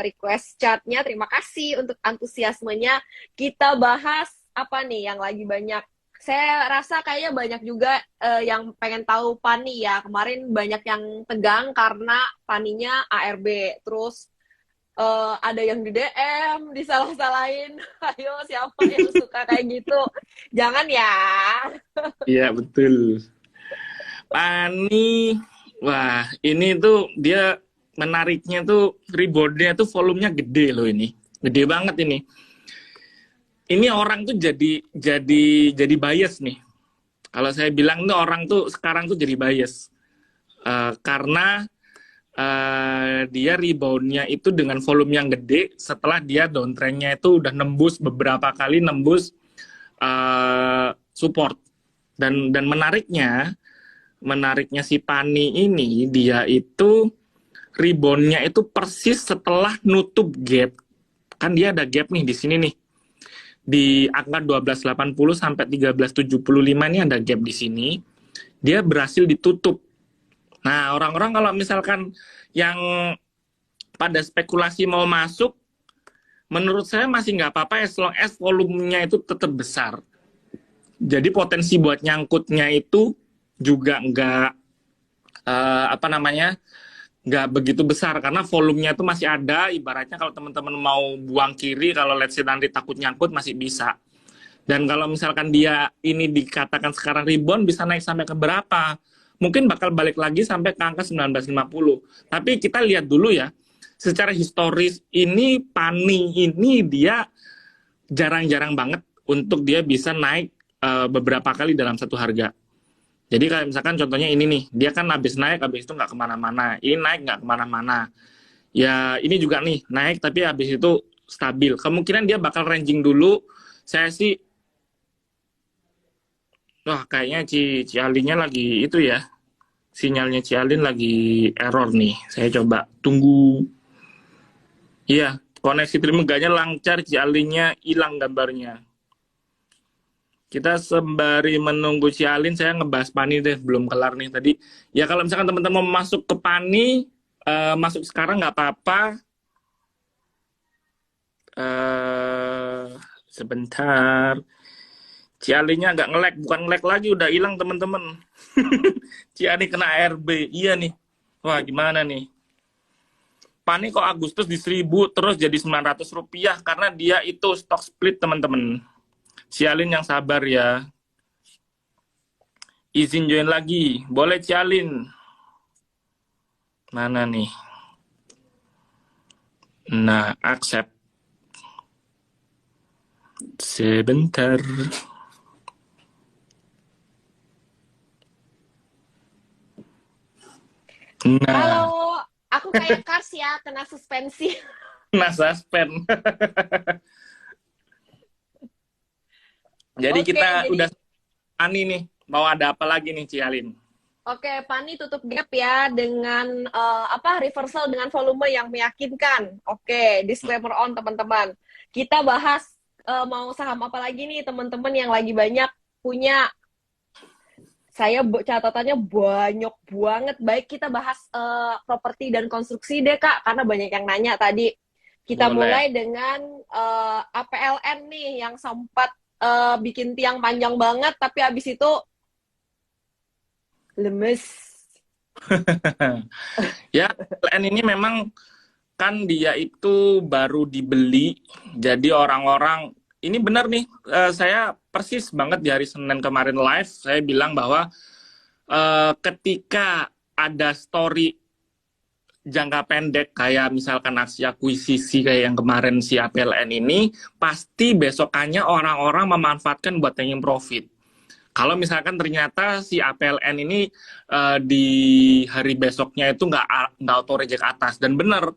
request chatnya. Terima kasih untuk antusiasmenya. Kita bahas apa nih yang lagi banyak. Saya rasa kayaknya banyak juga yang pengen tahu Pani ya. Kemarin banyak yang tegang karena Paninya ARB. Terus ada yang di DM, disalah-salahin. Ayo, siapa yang suka kayak gitu? Jangan ya. Iya, betul. Pani, wah ini tuh dia menariknya tuh reboundnya tuh volumenya gede loh ini. Gede banget ini. Ini orang tuh jadi bias nih. Kalau saya bilang tuh orang tuh sekarang tuh jadi bias. Karena dia reboundnya itu dengan volume yang gede setelah dia downtrendnya itu udah nembus beberapa kali nembus support dan menariknya si Pani ini dia itu reboundnya itu persis setelah nutup gap, kan dia ada gap nih di sini nih di angka 1280 sampai 1375 ini ada gap di sini, dia berhasil ditutup. Nah, orang-orang kalau misalkan yang pada spekulasi mau masuk, menurut saya masih nggak apa-apa as long as volumenya itu tetap besar. Jadi potensi buat nyangkutnya itu juga nggak nggak begitu besar karena volumenya itu masih ada. Ibaratnya kalau teman-teman mau buang kiri, kalau let's say nanti takut nyangkut masih bisa. Dan kalau misalkan dia ini dikatakan sekarang rebound bisa naik sampai ke berapa? mungkin bakal balik lagi sampai ke angka 1950. Tapi kita lihat dulu ya, secara historis ini Pani ini dia jarang-jarang banget untuk dia bisa naik beberapa kali dalam satu harga. Jadi kayak misalkan contohnya ini nih, dia kan habis naik, habis itu nggak kemana-mana. Ini naik nggak kemana-mana. Ya ini juga nih, naik tapi habis itu stabil. Kemungkinan dia bakal ranging dulu. Saya sih, wah kayaknya Cialinnya lagi itu ya. Sinyalnya Cialin lagi error nih. Saya coba tunggu. Iya, koneksi Trimeganya lancar, Cialinnya hilang gambarnya. Kita sembari menunggu Cialin, saya ngebahas Pani deh, belum kelar nih tadi. Ya kalau misalkan teman-teman mau masuk ke Pani, masuk sekarang nggak apa-apa. Sebentar. Cialinnya agak nge-lag, bukan nge-lag lagi, udah hilang teman-teman. Ciali kena RB, iya nih. Wah gimana nih? Pani kok Agustus di 1000 terus jadi 900 rupiah karena dia itu stock split teman-teman. Cialin yang sabar ya. Izin join lagi. Boleh Cialin. Mana nih? Nah, accept. Sebentar. Nah, Halo, aku kayak Kars ya, kena suspensi. nah suspend. Jadi Oke, kita jadi udah Ani nih. Mau ada apa lagi nih Cialin? oke, Pani tutup gap ya dengan reversal dengan volume yang meyakinkan. Oke, disclaimer on teman-teman. Kita bahas mau saham apa lagi nih teman-teman yang lagi banyak punya. Saya catatannya banyak banget. Baik kita bahas properti dan konstruksi deh Kak, karena banyak yang nanya tadi. Kita Boleh. mulai dengan APLN nih yang sempat bikin tiang panjang banget, tapi habis itu lemes. Ya, PLN ini memang kan dia itu baru dibeli, jadi orang-orang ini benar nih, saya persis banget di hari Senin kemarin live, saya bilang bahwa ketika ada story jangka pendek kayak misalkan aksi akuisisi kayak yang kemarin si APLN ini, pasti besokannya orang-orang memanfaatkan buat taking profit. Kalau misalkan ternyata si APLN ini di hari besoknya itu nggak auto reject atas, dan benar.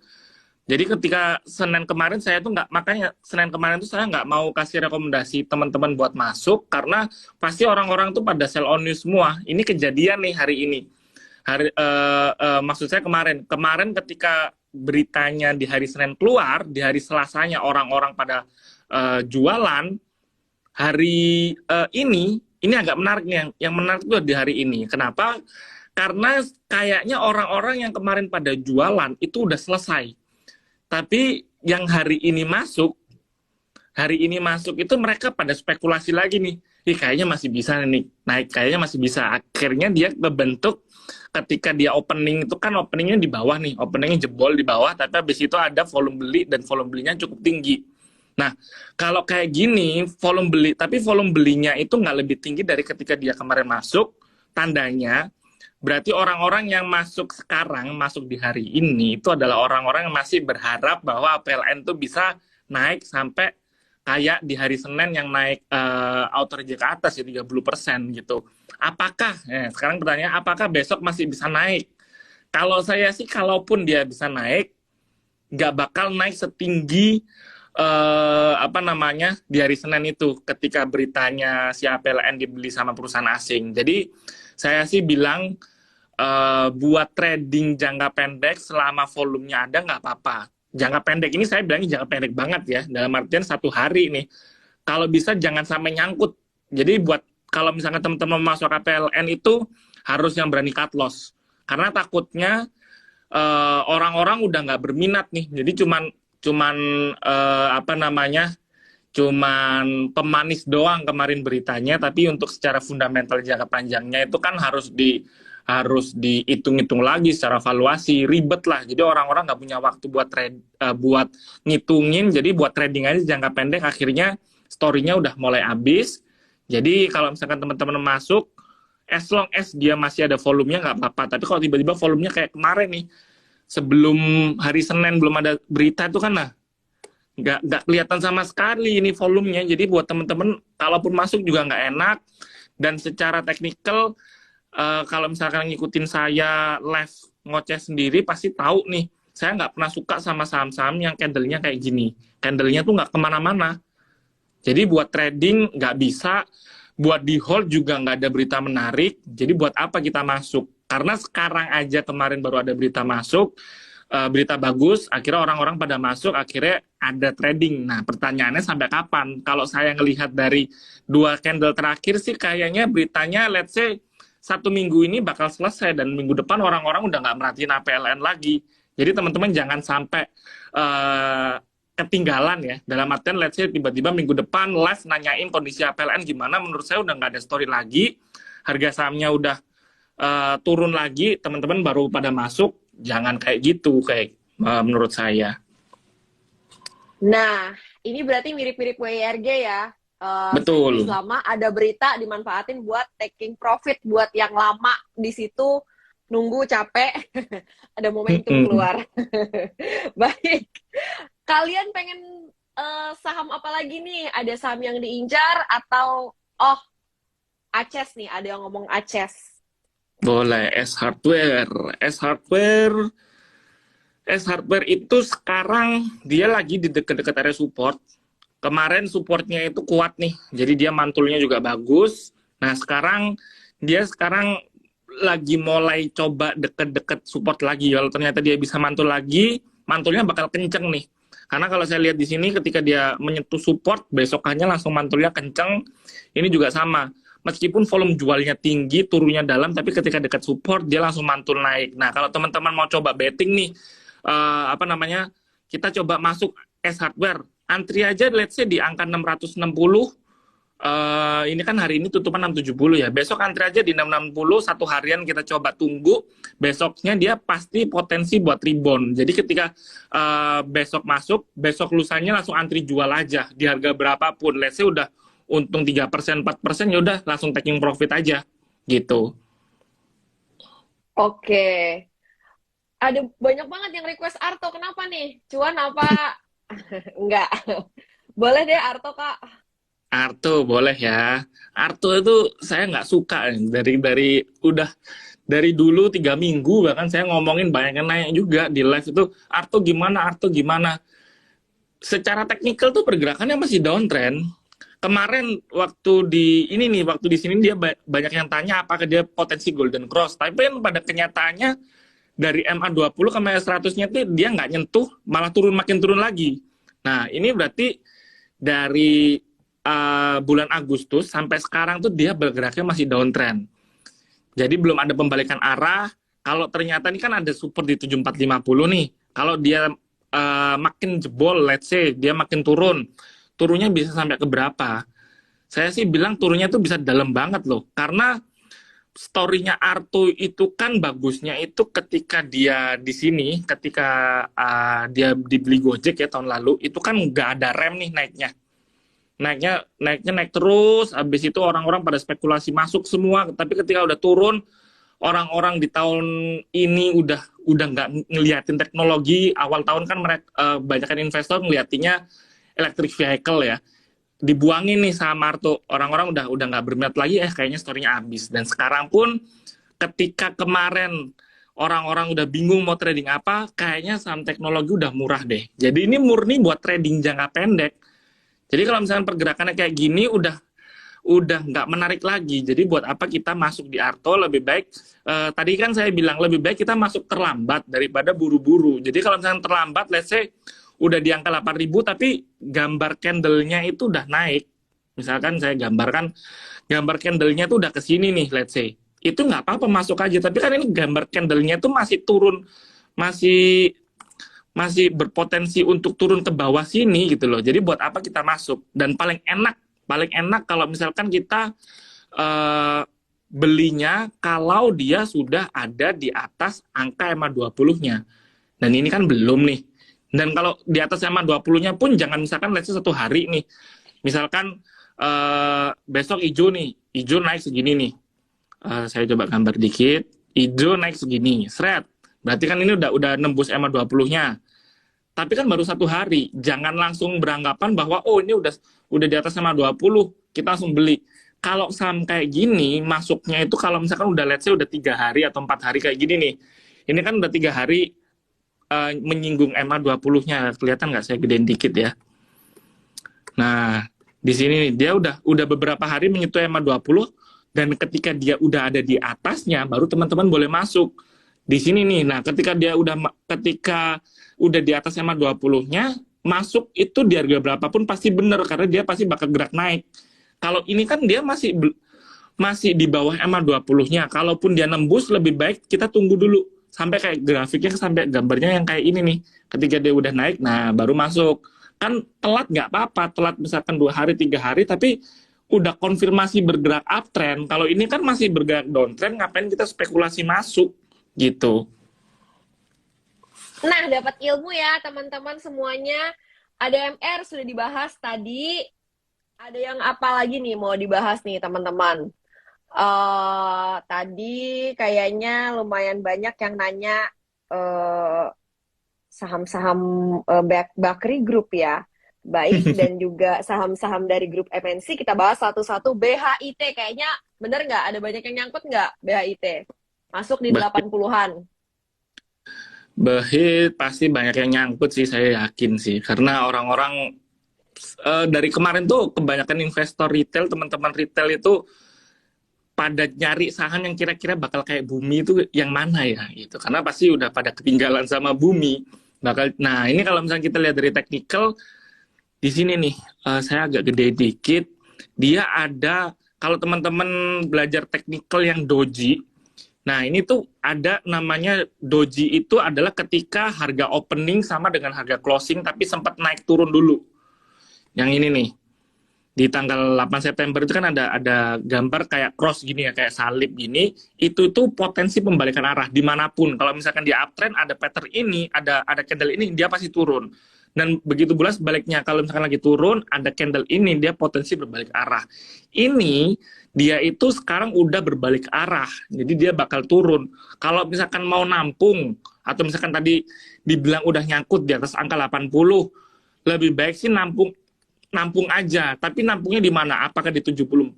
Jadi ketika Senin kemarin saya tuh nggak, makanya Senin kemarin tuh saya nggak mau kasih rekomendasi teman-teman buat masuk karena pasti orang-orang tuh pada sell on news semua. Ini kejadian nih hari ini. Maksud saya kemarin ketika beritanya di hari Senin keluar, di hari Selasanya orang-orang pada jualan. Hari ini agak menarik nih, yang menarik itu di hari ini. Kenapa? Karena kayaknya orang-orang yang kemarin pada jualan itu udah selesai. Tapi yang hari ini masuk itu mereka pada spekulasi lagi nih. Kayaknya masih bisa nih naik, kayaknya masih bisa. Akhirnya dia kebentuk ketika dia opening itu kan openingnya di bawah nih, openingnya jebol di bawah, tapi habis itu ada volume beli dan volume belinya cukup tinggi. Nah, kalau kayak gini, tapi volume belinya itu nggak lebih tinggi dari ketika dia kemarin masuk, tandanya berarti orang-orang yang masuk sekarang, masuk di hari ini, itu adalah orang-orang yang masih berharap bahwa PLN itu bisa naik sampai kayak di hari Senin yang naik auto reject ke atas ya 30% gitu. Apakah, sekarang pertanyaan, apakah besok masih bisa naik? Kalau saya sih, kalaupun dia bisa naik, nggak bakal naik setinggi di hari Senin itu ketika beritanya si APLN dibeli sama perusahaan asing. Jadi saya sih bilang buat trading jangka pendek selama volumenya ada nggak apa-apa. Jangka pendek ini saya bilangnya jangka pendek banget ya, dalam artian 1 hari nih. Kalau bisa jangan sampai nyangkut. Jadi kalau misalnya teman-teman masuk APLN itu harus yang berani cut loss. Karena takutnya orang-orang udah nggak berminat nih. Jadi cuman pemanis doang kemarin beritanya, tapi untuk secara fundamental jangka panjangnya itu kan harus dihitung-hitung lagi secara valuasi, ribet lah. Jadi orang-orang nggak punya waktu buat ngitungin, jadi buat trading aja jangka pendek, akhirnya story-nya udah mulai habis. Jadi kalau misalkan teman-teman masuk, as long as dia masih ada volumenya nggak apa-apa. Tapi kalau tiba-tiba volumenya kayak kemarin nih, sebelum hari Senin belum ada berita itu kan, nah nggak kelihatan sama sekali ini volumenya. Jadi buat temen-temen, kalaupun masuk juga nggak enak. Dan secara teknikal, kalau misalkan ngikutin saya live ngoceh sendiri, pasti tahu nih, saya nggak pernah suka sama saham-saham yang candle-nya kayak gini. Candle-nya tuh nggak kemana-mana. Jadi buat trading nggak bisa, buat di hold juga nggak ada berita menarik. Jadi buat apa kita masuk? Karena sekarang aja kemarin baru ada berita masuk, berita bagus, akhirnya orang-orang pada masuk, akhirnya ada trading. Nah, pertanyaannya sampai kapan? Kalau saya ngelihat dari 2 candle terakhir sih kayaknya beritanya let's say 1 minggu ini bakal selesai, dan minggu depan orang-orang udah nggak merhatiin APLN lagi. Jadi teman-teman jangan sampai ketinggalan ya. Dalam artian let's say tiba-tiba minggu depan live nanyain kondisi APLN gimana, menurut saya udah nggak ada story lagi. Harga sahamnya udah turun lagi, teman-teman baru pada masuk. Jangan kayak gitu, kayak menurut saya. Nah, ini berarti mirip-mirip WIRG ya. Betul. Selama ada berita dimanfaatin buat taking profit, buat yang lama di situ nunggu capek, ada momentum keluar. Baik, kalian pengen saham apa lagi nih? Ada saham yang diincar atau Aces nih? Ada yang ngomong Aces. Boleh. S Hardware itu sekarang dia lagi di dekat-dekat area support. Kemarin supportnya itu kuat nih, jadi dia mantulnya juga bagus. Nah dia sekarang lagi mulai coba deket-deket support lagi. Kalau ternyata dia bisa mantul lagi, mantulnya bakal kenceng nih. Karena kalau saya lihat di sini ketika dia menyentuh support, besokannya langsung mantulnya kenceng. Ini juga sama. Meskipun volume jualnya tinggi, turunnya dalam, tapi ketika dekat support dia langsung mantul naik. Nah, kalau teman-teman mau coba betting nih, kita coba masuk S Hardware. Antri aja let's say di angka 660. Ini kan hari ini tutupan 670 ya. Besok antri aja di 660, 1 harian kita coba tunggu. Besoknya dia pasti potensi buat rebound. Jadi ketika besok masuk, besok lusanya langsung antri jual aja di harga berapapun. Let's say udah untung 3%, 4%, ya udah langsung taking profit aja gitu. Oke. Ada banyak banget yang request Arto. Kenapa nih? Cuan apa? Enggak. Boleh deh Arto, Kak. Arto boleh ya. Arto itu saya nggak suka dari dulu 3 minggu bahkan saya ngomongin banyak yang nanya juga di live itu, Arto gimana. Secara teknikal tuh pergerakannya masih downtrend. Kemarin waktu di sini dia banyak yang tanya apakah dia potensi golden cross. Tapi kan pada kenyataannya dari MA20 ke MA100-nya tuh dia nggak nyentuh, malah makin turun lagi. Nah, ini berarti dari bulan Agustus sampai sekarang tuh dia bergeraknya masih downtrend. Jadi belum ada pembalikan arah. Kalau ternyata ini kan ada support di 7450 nih. Kalau dia makin jebol, let's say dia makin turunnya bisa sampai ke berapa? Saya sih bilang turunnya tuh bisa dalam banget loh. Karena story-nya Arto itu kan bagusnya itu ketika dia di sini, ketika dia dibeli Gojek ya tahun lalu, itu kan nggak ada rem nih naiknya naik terus. Habis itu orang-orang pada spekulasi masuk semua, tapi ketika udah turun, orang-orang di tahun ini udah nggak ngeliatin teknologi. Awal tahun kan mereka banyakkan investor ngeliatinnya electric vehicle ya, dibuangin nih sama Arto. Orang-orang udah nggak berminat lagi, kayaknya story-nya habis. Dan sekarang pun ketika kemarin orang-orang udah bingung mau trading apa, kayaknya saham teknologi udah murah deh. Jadi ini murni buat trading jangka pendek. Jadi kalau misalnya pergerakannya kayak gini udah nggak menarik lagi. Jadi buat apa kita masuk di Arto? Lebih baik tadi kan saya bilang lebih baik kita masuk terlambat daripada buru-buru. Jadi kalau misalnya terlambat, let's say udah di angka 8.000 tapi gambar candle-nya itu udah naik. Misalkan saya gambar candle-nya tuh udah ke sini nih, let's say. Itu nggak apa-apa masuk aja. Tapi kan ini gambar candle-nya tuh masih turun, masih berpotensi untuk turun ke bawah sini gitu loh. Jadi buat apa kita masuk? Dan paling enak kalau misalkan kita belinya kalau dia sudah ada di atas angka MA20-nya. Dan ini kan belum nih. Dan kalau di atas MA20-nya pun jangan misalkan let's say 1 hari nih. Misalkan besok hijau naik segini nih. Saya coba gambar dikit. Hijau naik segini, seret. Berarti kan ini udah nembus EMA 20-nya. Tapi kan baru 1 hari. Jangan langsung beranggapan bahwa oh ini udah di atas EMA 20, kita langsung beli. Kalau saham kayak gini masuknya itu kalau misalkan udah let's say udah 3 hari atau 4 hari kayak gini nih. Ini kan udah 3 hari menyinggung EMA 20-nya. Kelihatan nggak saya gedein dikit ya. Nah, di sini nih, dia udah beberapa hari menyentuh EMA 20 dan ketika dia udah ada di atasnya baru teman-teman boleh masuk. Di sini nih. Nah, ketika udah di atas EMA 20-nya, masuk itu di harga berapapun pasti benar karena dia pasti bakal gerak naik. Kalau ini kan dia masih di bawah EMA 20-nya. Kalaupun dia nembus lebih baik kita tunggu dulu sampai kayak grafiknya sampai gambarnya yang kayak ini nih. Ketika dia udah naik, nah baru masuk. Kan telat nggak apa-apa, telat misalkan 2 hari, 3 hari, tapi udah konfirmasi bergerak uptrend. Kalau ini kan masih bergerak downtrend, ngapain kita spekulasi masuk gitu. Nah, dapat ilmu ya teman-teman semuanya. ADMR sudah dibahas tadi. Ada yang apa lagi nih mau dibahas nih teman-teman? Tadi kayaknya lumayan banyak yang nanya saham-saham Bakri Group ya. Baik, dan juga saham-saham dari grup MNC. Kita bahas satu-satu. BHIT kayaknya bener nggak? Ada banyak yang nyangkut nggak BHIT? Masuk di 80-an. Bahit pasti banyak yang nyangkut sih, saya yakin sih. Karena orang-orang dari kemarin tuh kebanyakan investor retail, teman-teman retail itu pada nyari saham yang kira-kira bakal kayak Bumi itu yang mana ya gitu. Karena pasti udah pada ketinggalan sama Bumi. Nah, ini kalau misalnya kita lihat dari technical, di sini nih, saya agak gede dikit. Dia ada, kalau teman-teman belajar technical yang doji, nah ini tuh ada namanya doji itu adalah ketika harga opening sama dengan harga closing tapi sempat naik turun dulu. Yang ini nih, di tanggal 8 September itu kan ada gambar kayak cross gini ya, kayak salib gini. Itu tuh potensi pembalikan arah dimanapun. Kalau misalkan dia uptrend, ada pattern ini, ada candle ini, dia pasti turun. Dan begitu pula sebaliknya, kalau misalkan lagi turun, ada candle ini, dia potensi berbalik arah. Ini, dia itu sekarang udah berbalik arah, jadi dia bakal turun. Kalau misalkan mau nampung, atau misalkan tadi dibilang udah nyangkut di atas angka 80, lebih baik sih nampung aja. Tapi nampungnya di mana? Apakah di 74?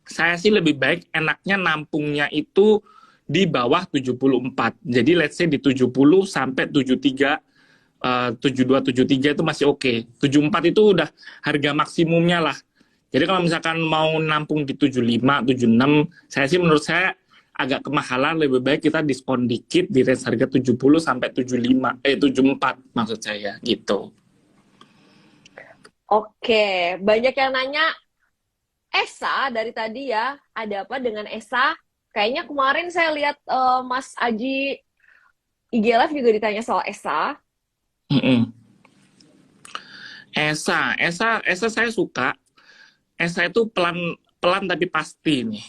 Saya sih lebih baik enaknya nampungnya itu di bawah 74. Jadi let's say di 70 sampai 73, 72, 73 itu masih oke. 74 itu udah harga maksimumnya lah. Jadi kalau misalkan mau nampung di 75, 76, saya sih menurut saya agak kemahalan, lebih baik kita diskon dikit di range harga 70 sampai 74 maksud saya gitu. Oke, banyak yang nanya ESA dari tadi ya. Ada apa dengan ESA? Kayaknya kemarin saya lihat Mas Aji IG Live juga ditanya soal ESA. ESA saya suka. ESA itu pelan tapi pasti nih.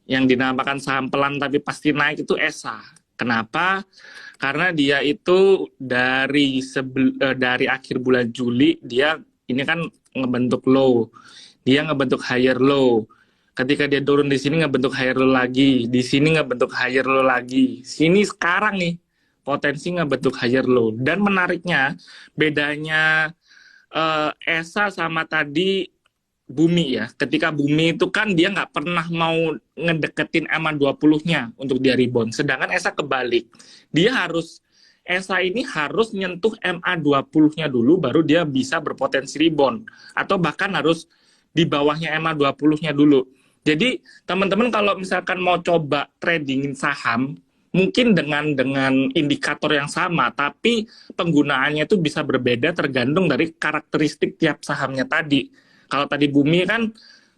Yang dinamakan saham pelan tapi pasti naik itu ESA. Kenapa? Karena dia itu dari akhir bulan Juli dia ini kan ngebentuk low. Dia ngebentuk higher low. Ketika dia turun di sini ngebentuk higher low lagi, di sini ngebentuk higher low lagi. Sini sekarang nih potensi ngebentuk higher low. Dan menariknya bedanya ESA sama tadi Bumi ya. Ketika Bumi itu kan dia nggak pernah mau ngedeketin EMA 20-nya untuk dia rebound. Sedangkan ESA kebalik. ESA ini harus nyentuh MA 20-nya dulu baru dia bisa berpotensi rebound. Atau bahkan harus di bawahnya MA 20-nya dulu. Jadi teman-teman kalau misalkan mau coba tradingin saham, mungkin dengan indikator yang sama, tapi penggunaannya itu bisa berbeda tergantung dari karakteristik tiap sahamnya tadi. Kalau tadi Bumi kan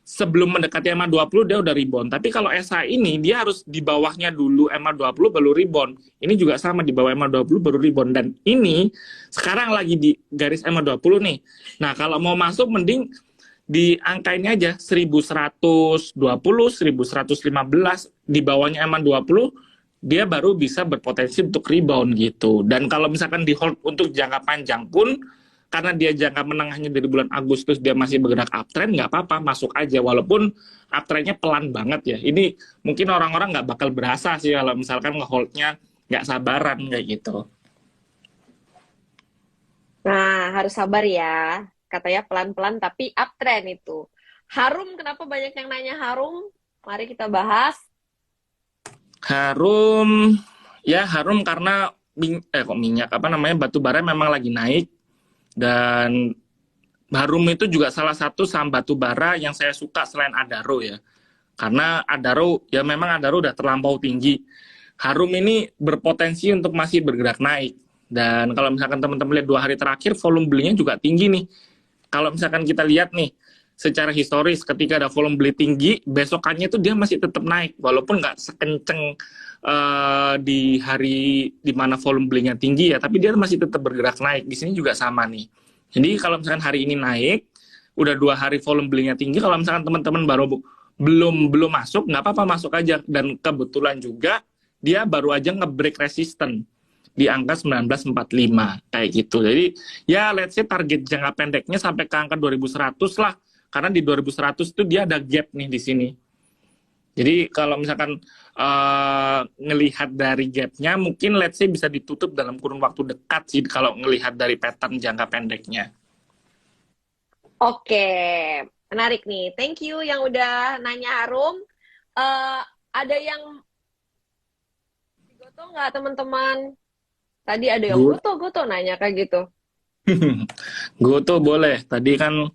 sebelum mendekati EMA 20 dia udah rebound. Tapi kalau ESA ini dia harus di bawahnya dulu EMA 20 baru rebound. Ini juga sama di bawah EMA 20 baru rebound. Dan ini sekarang lagi di garis EMA 20 nih. Nah kalau mau masuk mending di angka ini aja 1120, 1115 di bawahnya EMA 20 dia baru bisa berpotensi untuk rebound gitu. Dan kalau misalkan di hold untuk jangka panjang pun karena dia jangka menengahnya dari bulan Agustus dia masih bergerak uptrend, nggak apa-apa, masuk aja. Walaupun uptrendnya pelan banget ya. Ini mungkin orang-orang nggak bakal berasa sih kalau misalkan ngeholdnya nggak sabaran kayak gitu. Nah, harus sabar ya. Katanya pelan-pelan tapi uptrend itu. Harum, kenapa banyak yang nanya Harum? Mari kita bahas. Harum, ya harum karena kok minyak apa namanya batu bara memang lagi naik, dan Harum itu juga salah satu saham batu bara yang saya suka selain Adaro ya. Karena Adaro ya memang Adaro udah terlampau tinggi. Harum ini berpotensi untuk masih bergerak naik. Dan kalau misalkan teman-teman lihat 2 hari terakhir volume belinya juga tinggi nih. Kalau misalkan kita lihat nih secara historis ketika ada volume beli tinggi, besokannya itu dia masih tetap naik walaupun nggak sekenceng di hari di mana volume belinya tinggi ya, tapi dia masih tetap bergerak naik. Di sini juga sama nih. Jadi kalau misalkan hari ini naik, udah 2 hari volume belinya tinggi, kalau misalkan teman-teman baru belum masuk, nggak apa-apa, masuk aja. Dan kebetulan juga dia baru aja nge-break resisten di angka 1945 kayak gitu. Jadi ya let's say target jangka pendeknya sampai ke angka 2100 lah. Karena di 2100 itu dia ada gap nih di sini. Jadi kalau misalkan ngelihat dari gapnya, mungkin let's say bisa ditutup dalam kurun waktu dekat sih kalau ngelihat dari pattern jangka pendeknya. Oke, menarik nih. Thank you yang udah nanya Harum. Ada yang goto nggak teman-teman? Tadi ada yang goto nanya kayak gitu. Goto boleh. Tadi kan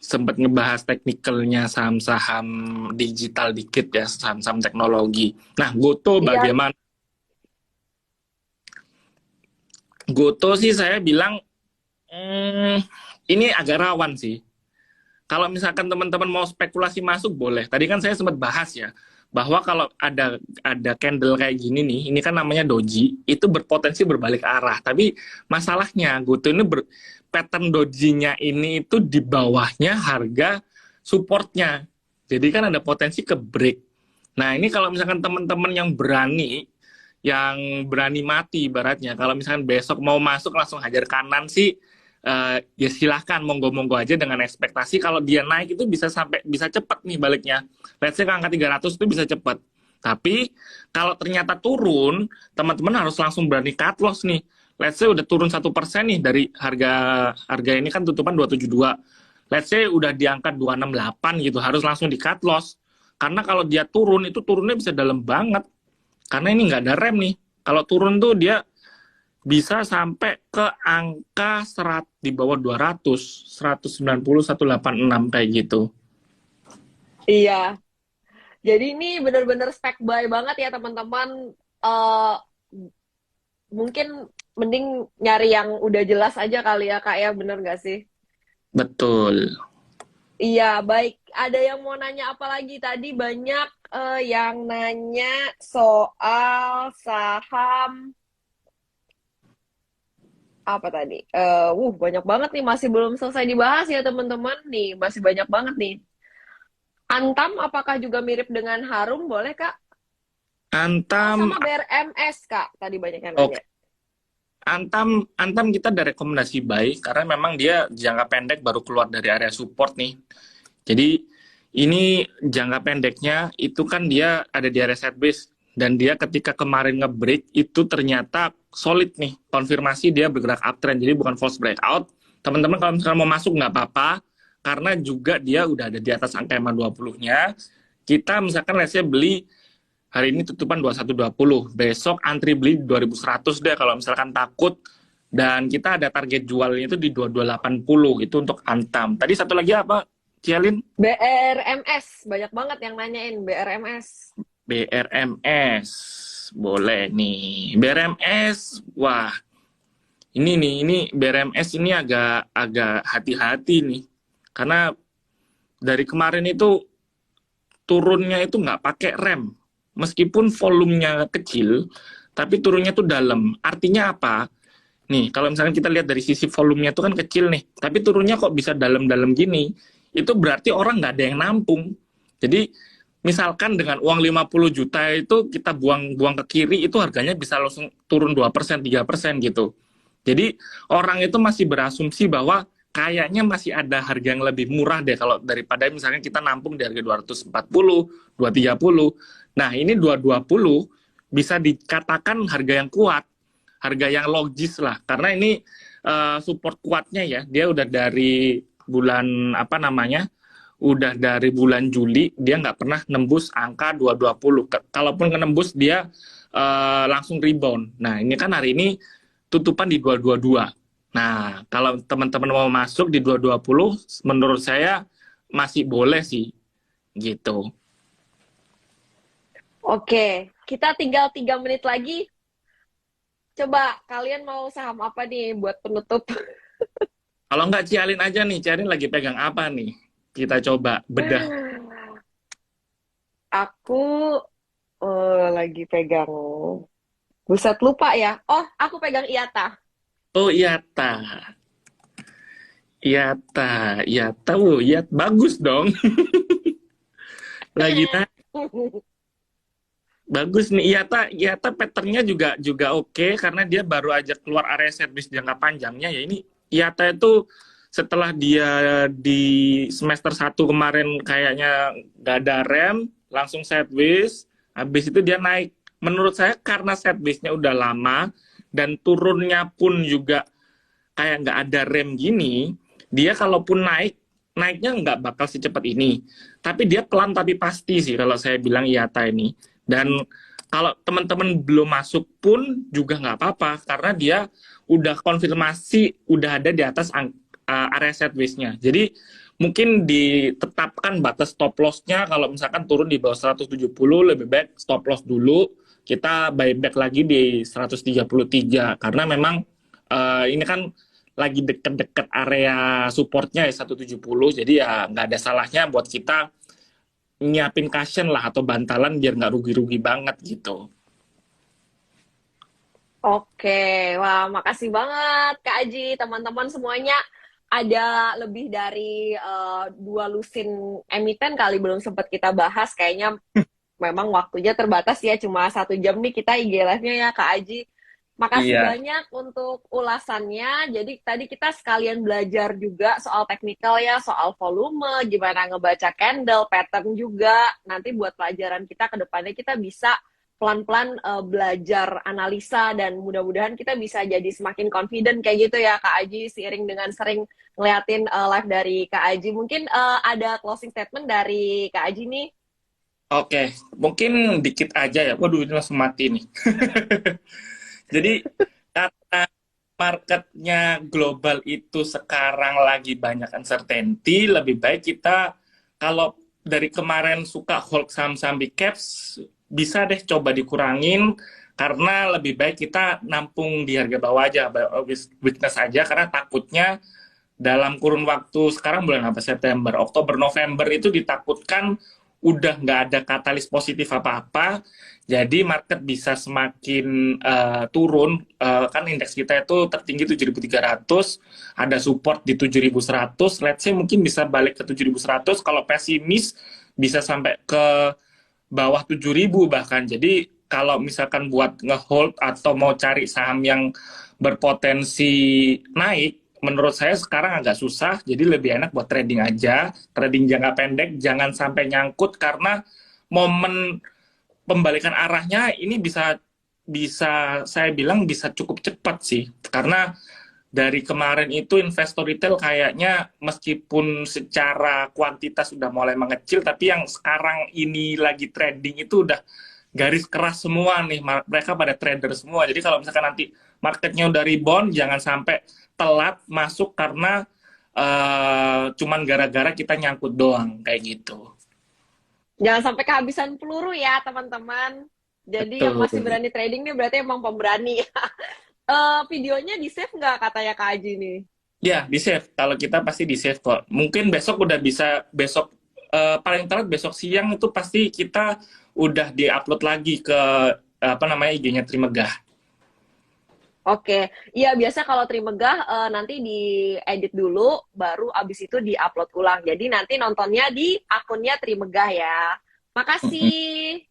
sempat ngebahas teknikalnya saham-saham digital dikit ya, saham-saham teknologi. Nah, Goto bagaimana? Goto sih saya bilang ini agak rawan sih. Kalau misalkan teman-teman mau spekulasi masuk boleh. Tadi kan saya sempat bahas ya, bahwa kalau ada candle kayak gini nih, ini kan namanya doji, itu berpotensi berbalik arah. Tapi masalahnya Goto ini pattern dojinya ini itu di bawahnya harga supportnya. Jadi kan ada potensi ke break. Nah ini kalau misalkan teman-teman yang berani mati ibaratnya, kalau misalkan besok mau masuk langsung hajar kanan sih, ya silahkan, monggo-monggo aja dengan ekspektasi kalau dia naik itu bisa cepat nih baliknya. Let's say ke angka 300 itu bisa cepat. Tapi kalau ternyata turun, teman-teman harus langsung berani cut loss nih. Let's say udah turun 1% nih dari harga ini kan tutupan 272. Let's say udah di angka 268 gitu, harus langsung di cut loss. Karena kalau dia turun, itu turunnya bisa dalam banget. Karena ini nggak ada rem nih. Kalau turun tuh dia bisa sampai ke angka di bawah 200, 190, 186 kayak gitu. Iya. Jadi ini benar-benar spec buy banget ya teman-teman. Mungkin mending nyari yang udah jelas aja kali ya Kak ya, bener gak sih? Betul. Iya, baik. Ada yang mau nanya apa lagi? Tadi banyak yang nanya soal saham apa tadi? Banyak banget nih, masih belum selesai dibahas ya teman-teman nih, masih banyak banget nih. Antam apakah juga mirip dengan Harum? Boleh Kak? Antam sama BRMS Kak, tadi banyak yang nanya. Antam kita ada rekomendasi buy karena memang dia jangka pendek baru keluar dari area support nih. Jadi ini jangka pendeknya itu kan dia ada di area set base, dan dia ketika kemarin nge-break itu ternyata solid nih, konfirmasi dia bergerak uptrend, jadi bukan false breakout. Teman-teman kalau misalnya mau masuk nggak apa-apa, karena juga dia udah ada di atas angka EMA 20-nya. Kita misalkan let's say beli hari ini tutupan 2120, besok antri beli 2100 deh kalau misalkan takut. Dan kita ada target jualnya itu di 2280, itu untuk Antam. Tadi satu lagi apa, Cialin? BRMS, banyak banget yang nanyain BRMS. BRMS, boleh nih. BRMS, wah, ini BRMS ini agak hati-hati nih, karena dari kemarin itu turunnya itu nggak pakai rem, meskipun volumenya kecil, tapi turunnya tuh dalam. Artinya apa? Nih, kalau misalnya kita lihat dari sisi volumenya itu kan kecil nih, tapi turunnya kok bisa dalam-dalam gini, itu berarti orang nggak ada yang nampung. Jadi misalkan dengan uang 50 juta itu kita buang ke kiri, itu harganya bisa langsung turun 2%, 3% gitu. Jadi orang itu masih berasumsi bahwa kayaknya masih ada harga yang lebih murah deh kalau daripada misalnya kita nampung di harga 240, 230. Nah, ini 220 bisa dikatakan harga yang kuat, harga yang logis lah. Karena ini support kuatnya ya, dia udah dari bulan apa namanya? Udah dari bulan Juli dia nggak pernah nembus angka 220. Kalaupun nembus dia langsung rebound. Nah, ini kan hari ini tutupan di 222. Nah, kalau teman-teman mau masuk di 220, menurut saya masih boleh sih, gitu. Oke, kita tinggal 3 menit lagi. Coba kalian mau saham apa nih buat penutup? Kalau nggak Cialin aja nih, Cialin lagi pegang apa nih? Kita coba bedah. Aku lagi pegang. Buset lupa ya. Oh, aku pegang IATA. Oh iya, ta. Iya, ta. Iya, tahu. Iya, bagus dong. Lagi naik. Bagus nih, IATA patternnya juga juga oke karena dia baru aja keluar area service jangka panjangnya ya. Ini IATA itu setelah dia di semester 1 kemarin kayaknya gak ada rem, langsung sideways, habis itu dia naik. Menurut saya karena sideways-nya udah lama dan turunnya pun juga kayak nggak ada rem gini, dia kalaupun naiknya nggak bakal secepat ini. Tapi dia pelan tapi pasti sih kalau saya bilang IATA ini. Dan kalau teman-teman belum masuk pun juga nggak apa-apa karena dia udah konfirmasi udah ada di atas area sideways-nya. Jadi mungkin ditetapkan batas stop loss-nya kalau misalkan turun di bawah 170 lebih baik stop loss dulu. Kita buyback lagi di 133 karena memang ini kan lagi deket-deket area supportnya ya 170, jadi ya nggak ada salahnya buat kita nyiapin cushion lah atau bantalan biar nggak rugi-rugi banget gitu. Oke, wah makasih banget Kak Aji, teman-teman semuanya. Ada lebih dari 2 lusin emiten kali belum sempat kita bahas. Kayaknya memang waktunya terbatas ya, cuma 1 jam nih kita IG Live-nya ya Kak Aji. Makasih Iya, banyak untuk ulasannya. Jadi tadi kita sekalian belajar juga soal teknikal ya, soal volume, gimana ngebaca candle, pattern juga. Nanti buat pelajaran kita ke depannya kita bisa pelan-pelan belajar analisa dan mudah-mudahan kita bisa jadi semakin confident kayak gitu ya Kak Aji seiring dengan sering ngeliatin live dari Kak Aji. Mungkin ada closing statement dari Kak Aji nih. oke, mungkin dikit aja ya. Waduh, ini langsung mati nih. Jadi karena marketnya global itu sekarang lagi banyak uncertainty, lebih baik kita kalau dari kemarin suka hold saham-saham big caps, bisa deh coba dikurangin karena lebih baik kita nampung di harga bawah aja, weakness aja karena takutnya dalam kurun waktu sekarang bulan apa September, Oktober, November itu ditakutkan udah nggak ada katalis positif apa-apa, jadi market bisa semakin turun. Kan indeks kita itu tertinggi 7.300, ada support di 7.100, let's say mungkin bisa balik ke 7.100, kalau pesimis bisa sampai ke bawah 7.000 bahkan. Jadi kalau misalkan buat ngehold atau mau cari saham yang berpotensi naik, menurut saya sekarang agak susah, jadi lebih enak buat trading aja, trading jangka pendek, jangan sampai nyangkut karena momen pembalikan arahnya ini bisa bisa saya bilang bisa cukup cepat sih, karena dari kemarin itu investor retail kayaknya meskipun secara kuantitas sudah mulai mengecil, tapi yang sekarang ini lagi trading itu udah garis keras semua nih, mereka pada trader semua. Jadi kalau misalkan nanti marketnya udah rebound, jangan sampai telat masuk karena cuman gara-gara kita nyangkut doang kayak gitu. Jangan sampai kehabisan peluru ya teman-teman. Jadi yang masih Betul. berani trading nih berarti emang pemberani. Videonya di save nggak katanya Kak Aji nih? Ya, di save. Kalau kita pasti di save kok. Mungkin besok udah bisa, besok paling telat besok siang itu pasti kita udah di-upload lagi ke apa namanya IG-nya Trimegah. Oke, iya biasa kalau Trimegah nanti diedit dulu, baru abis itu diupload ulang. Jadi nanti nontonnya di akunnya Trimegah ya. Makasih.